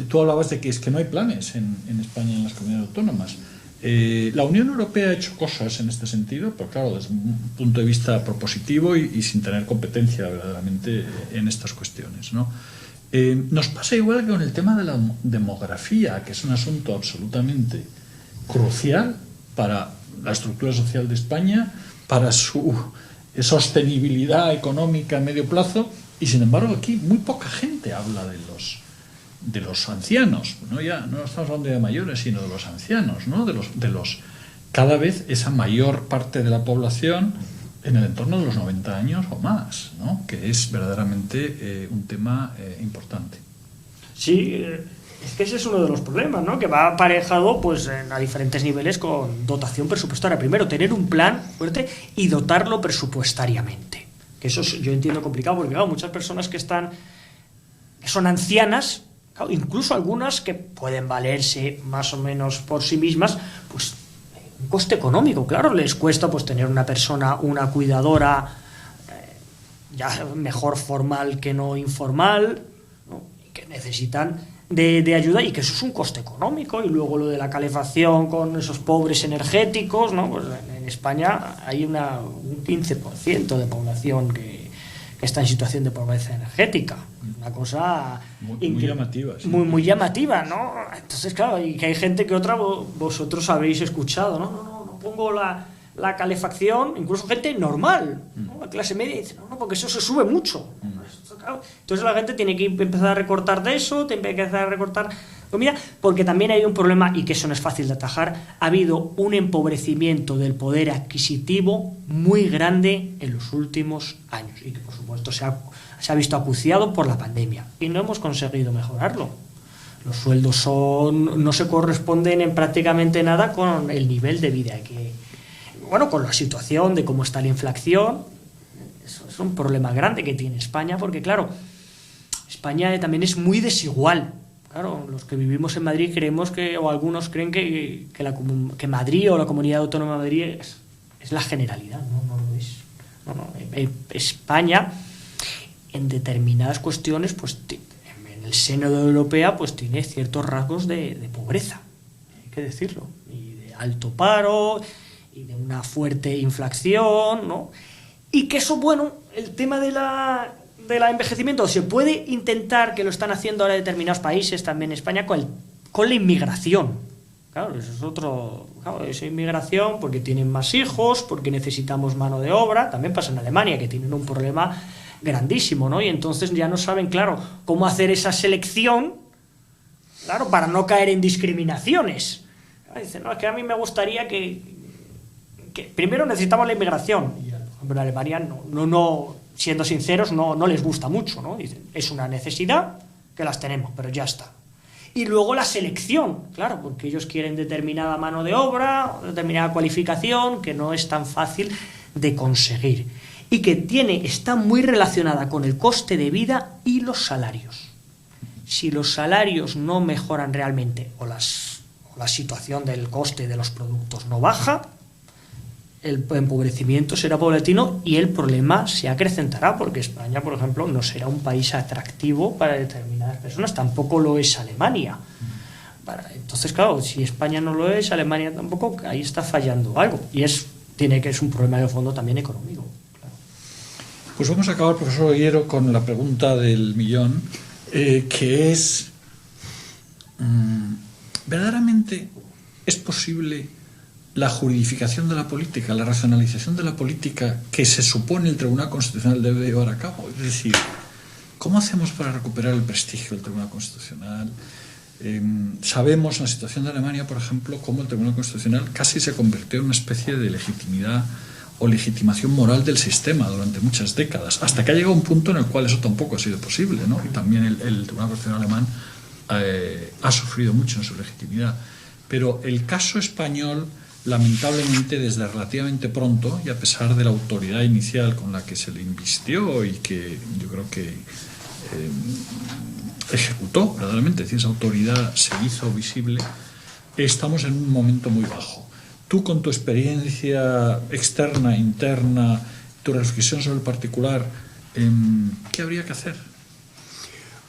Tú hablabas de que es que no hay planes en España, en las comunidades autónomas. La Unión Europea ha hecho cosas en este sentido, pero claro, desde un punto de vista propositivo y sin tener competencia verdaderamente en estas cuestiones, ¿no? Nos pasa igual que con el tema de la demografía, que es un asunto absolutamente crucial para la estructura social de España, para su sostenibilidad económica a medio plazo, y sin embargo aquí muy poca gente habla de los ancianos, ¿no? Ya no estamos hablando de mayores, sino de los ancianos, ¿no? de los cada vez esa mayor parte de la población en el entorno de los 90 años o más, ¿no? Que es verdaderamente un tema importante. Sí, es que ese es uno de los problemas, ¿no? Que va aparejado pues a diferentes niveles con dotación presupuestaria. Primero, tener un plan fuerte y dotarlo presupuestariamente. Que eso yo entiendo complicado, porque claro, muchas personas que son ancianas, claro, incluso algunas que pueden valerse más o menos por sí mismas, pues un coste económico, claro, les cuesta pues tener una persona, una cuidadora, ya mejor formal que no informal, ¿no? Y que necesitan de ayuda, y que eso es un coste económico. Y luego lo de la calefacción con esos pobres energéticos, ¿no? Pues en España hay un 15% de población que está en situación de pobreza energética. Una cosa muy llamativa, sí. Muy llamativa, ¿no? Entonces, claro, y que hay gente que vosotros habéis escuchado, no pongo la calefacción, incluso gente normal, ¿no? La clase media dice, no, porque eso se sube mucho. Claro. Entonces la gente tiene que empezar a recortar de eso, tiene que empezar a recortar comida, porque también hay un problema, y que eso no es fácil de atajar. Ha habido un empobrecimiento del poder adquisitivo muy grande en los últimos años, y que por supuesto se ha visto acuciado por la pandemia, y no hemos conseguido mejorarlo. Los sueldos no se corresponden en prácticamente nada con el nivel de vida con la situación de cómo está la inflación. Eso es un problema grande que tiene España, porque claro, España también es muy desigual. Claro, los que vivimos en Madrid creemos o algunos creen que Madrid o la Comunidad Autónoma de Madrid es la generalidad. No lo es. España, en determinadas cuestiones, pues en el seno de la Europea, pues tiene ciertos rasgos de pobreza, hay que decirlo, y de alto paro, y de una fuerte inflación, ¿no? Y que eso, bueno, el tema del envejecimiento se puede intentar, que lo están haciendo ahora determinados países, también España, con la inmigración. Claro, eso es otro. Claro, esa inmigración porque tienen más hijos, porque necesitamos mano de obra. También pasa en Alemania, que tienen un problema grandísimo, ¿no? Y entonces ya no saben, claro, cómo hacer esa selección, claro, para no caer en discriminaciones. Dicen, no, es que a mí me gustaría que primero necesitamos la inmigración. Y, por ejemplo, en Alemania, no, siendo sinceros, no les gusta mucho, ¿no? Dicen, es una necesidad que las tenemos, pero ya está. Y luego la selección, claro, porque ellos quieren determinada mano de obra, determinada cualificación, que no es tan fácil de conseguir. Y que está muy relacionada con el coste de vida y los salarios. Si los salarios no mejoran realmente o la situación del coste de los productos no baja, el empobrecimiento será paulatino y el problema se acrecentará, porque España, por ejemplo, no será un país atractivo para determinadas personas, tampoco lo es Alemania. Entonces, claro, si España no lo es, Alemania tampoco, ahí está fallando algo. Y es un problema de fondo también económico. Claro. Pues vamos a acabar, profesor Ollero, con la pregunta del millón, que es, ¿verdaderamente es posible la juridificación de la política, la racionalización de la política que se supone el Tribunal Constitucional debe llevar a cabo? Es decir, ¿cómo hacemos para recuperar el prestigio del Tribunal Constitucional? Sabemos en la situación de Alemania, por ejemplo, cómo el Tribunal Constitucional casi se convirtió en una especie de legitimidad o legitimación moral del sistema durante muchas décadas, hasta que ha llegado un punto en el cual eso tampoco ha sido posible, ¿no? Y también el Tribunal Constitucional alemán ha sufrido mucho en su legitimidad. Pero el caso español, lamentablemente, desde relativamente pronto, y a pesar de la autoridad inicial con la que se le invistió y que yo creo que ejecutó verdaderamente, es decir, esa autoridad se hizo visible, estamos en un momento muy bajo. Tú, con tu experiencia externa, interna, tu reflexión sobre el particular, ¿qué habría que hacer?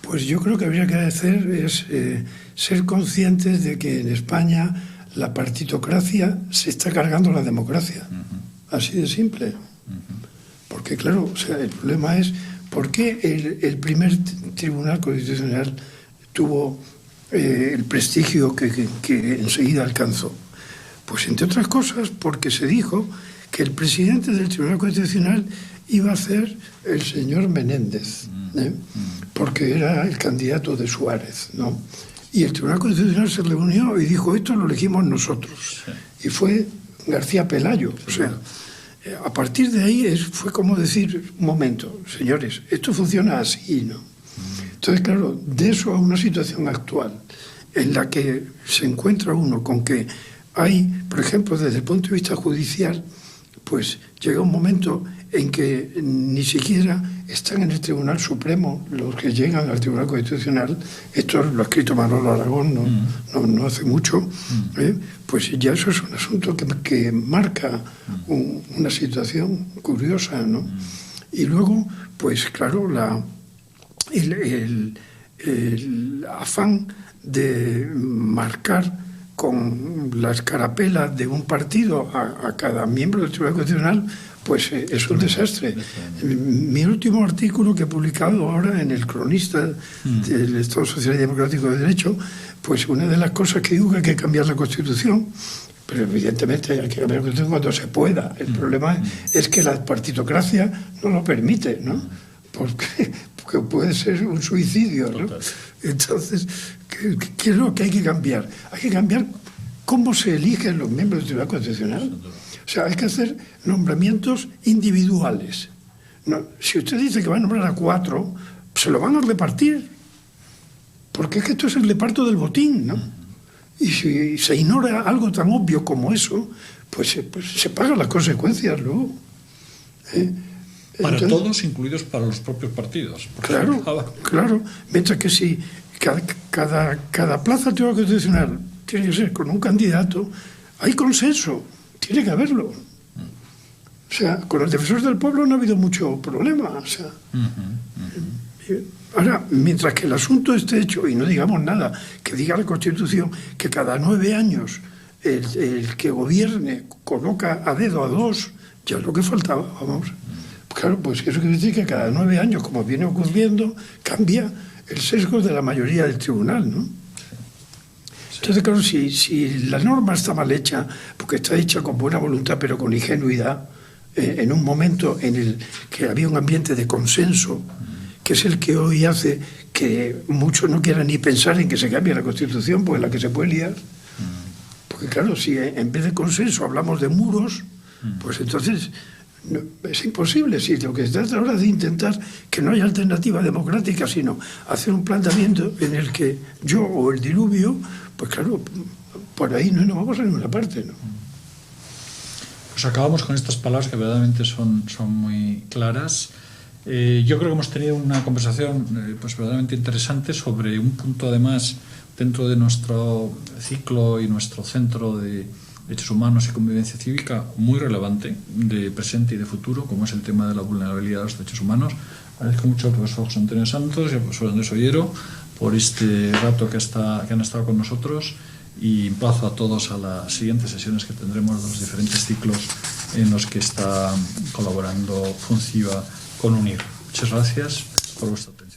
Pues yo creo que habría que hacer es ser conscientes de que en España la partitocracia se está cargando la democracia. Así de simple. Porque, claro, o sea, el problema es ¿por qué el primer Tribunal Constitucional tuvo el prestigio que enseguida alcanzó? Pues, entre otras cosas, porque se dijo que el presidente del Tribunal Constitucional iba a ser el señor Menéndez, porque era el candidato de Suárez, ¿no? Y el Tribunal Constitucional se reunió y dijo, esto lo elegimos nosotros. Sí. Y fue García Pelayo. Sí. O sea, a partir de ahí fue como decir, un momento, señores, esto funciona así, ¿no? Entonces, claro, de eso a una situación actual en la que se encuentra uno con que hay, por ejemplo, desde el punto de vista judicial, pues llega un momento en que ni siquiera están en el Tribunal Supremo los que llegan al Tribunal Constitucional. Esto lo ha escrito Manolo Aragón no hace mucho. Pues ya eso es un asunto que marca una situación curiosa, ¿no? Y luego, pues claro, el afán de marcar con la escarapela de un partido a cada miembro del Tribunal Constitucional, pues es un desastre. Mi último artículo que he publicado ahora en el Cronista del Estado Social y Democrático de Derecho, pues una de las cosas que digo que hay que cambiar la Constitución, pero evidentemente hay que cambiar la Constitución cuando se pueda. El problema es que la partitocracia no lo permite, ¿no? Porque puede ser un suicidio, ¿no? Entonces, ¿qué es lo que hay que cambiar? Hay que cambiar cómo se eligen los miembros del Tribunal Constitucional. O sea, hay que hacer nombramientos individuales. No, si usted dice que va a nombrar a 4, se lo van a repartir. Porque es que esto es el reparto del botín, ¿no? Y si se ignora algo tan obvio como eso, pues se pagan las consecuencias luego. Para todos, incluidos para los propios partidos. Claro. Mientras que si cada plaza constitucional tiene que ser con un candidato, hay consenso. Tiene que haberlo. O sea, con los defensores del pueblo no ha habido mucho problema. O sea, ahora, mientras que el asunto esté hecho, y no digamos nada, que diga la Constitución que cada 9 años el que gobierne coloca a dedo a dos, ya es lo que faltaba, vamos. Claro, pues eso quiere decir que cada 9 años, como viene ocurriendo, cambia el sesgo de la mayoría del tribunal, ¿no? Entonces, claro, si la norma está mal hecha, porque está hecha con buena voluntad, pero con ingenuidad, en un momento en el que había un ambiente de consenso, que es el que hoy hace que muchos no quieran ni pensar en que se cambie la Constitución, pues la que se puede liar. Porque claro, si en vez de consenso hablamos de muros, pues entonces no, es imposible. Si lo que se trata ahora es de intentar que no haya alternativa democrática, sino hacer un planteamiento en el que yo o el diluvio, pues claro, por ahí no nos vamos a ninguna parte, ¿no? Pues acabamos con estas palabras que verdaderamente son muy claras. Yo creo que hemos tenido una conversación pues verdaderamente interesante sobre un punto, además, dentro de nuestro ciclo y nuestro centro de derechos humanos y convivencia cívica, muy relevante, de presente y de futuro, como es el tema de la vulnerabilidad de los derechos humanos. Agradezco mucho al profesor José Antonio Santos y al profesor Andrés Ollero por este rato que han estado con nosotros, y emplazo a todos a las siguientes sesiones que tendremos de los diferentes ciclos en los que está colaborando FUNCIVA con UNIR. Muchas gracias por vuestra atención.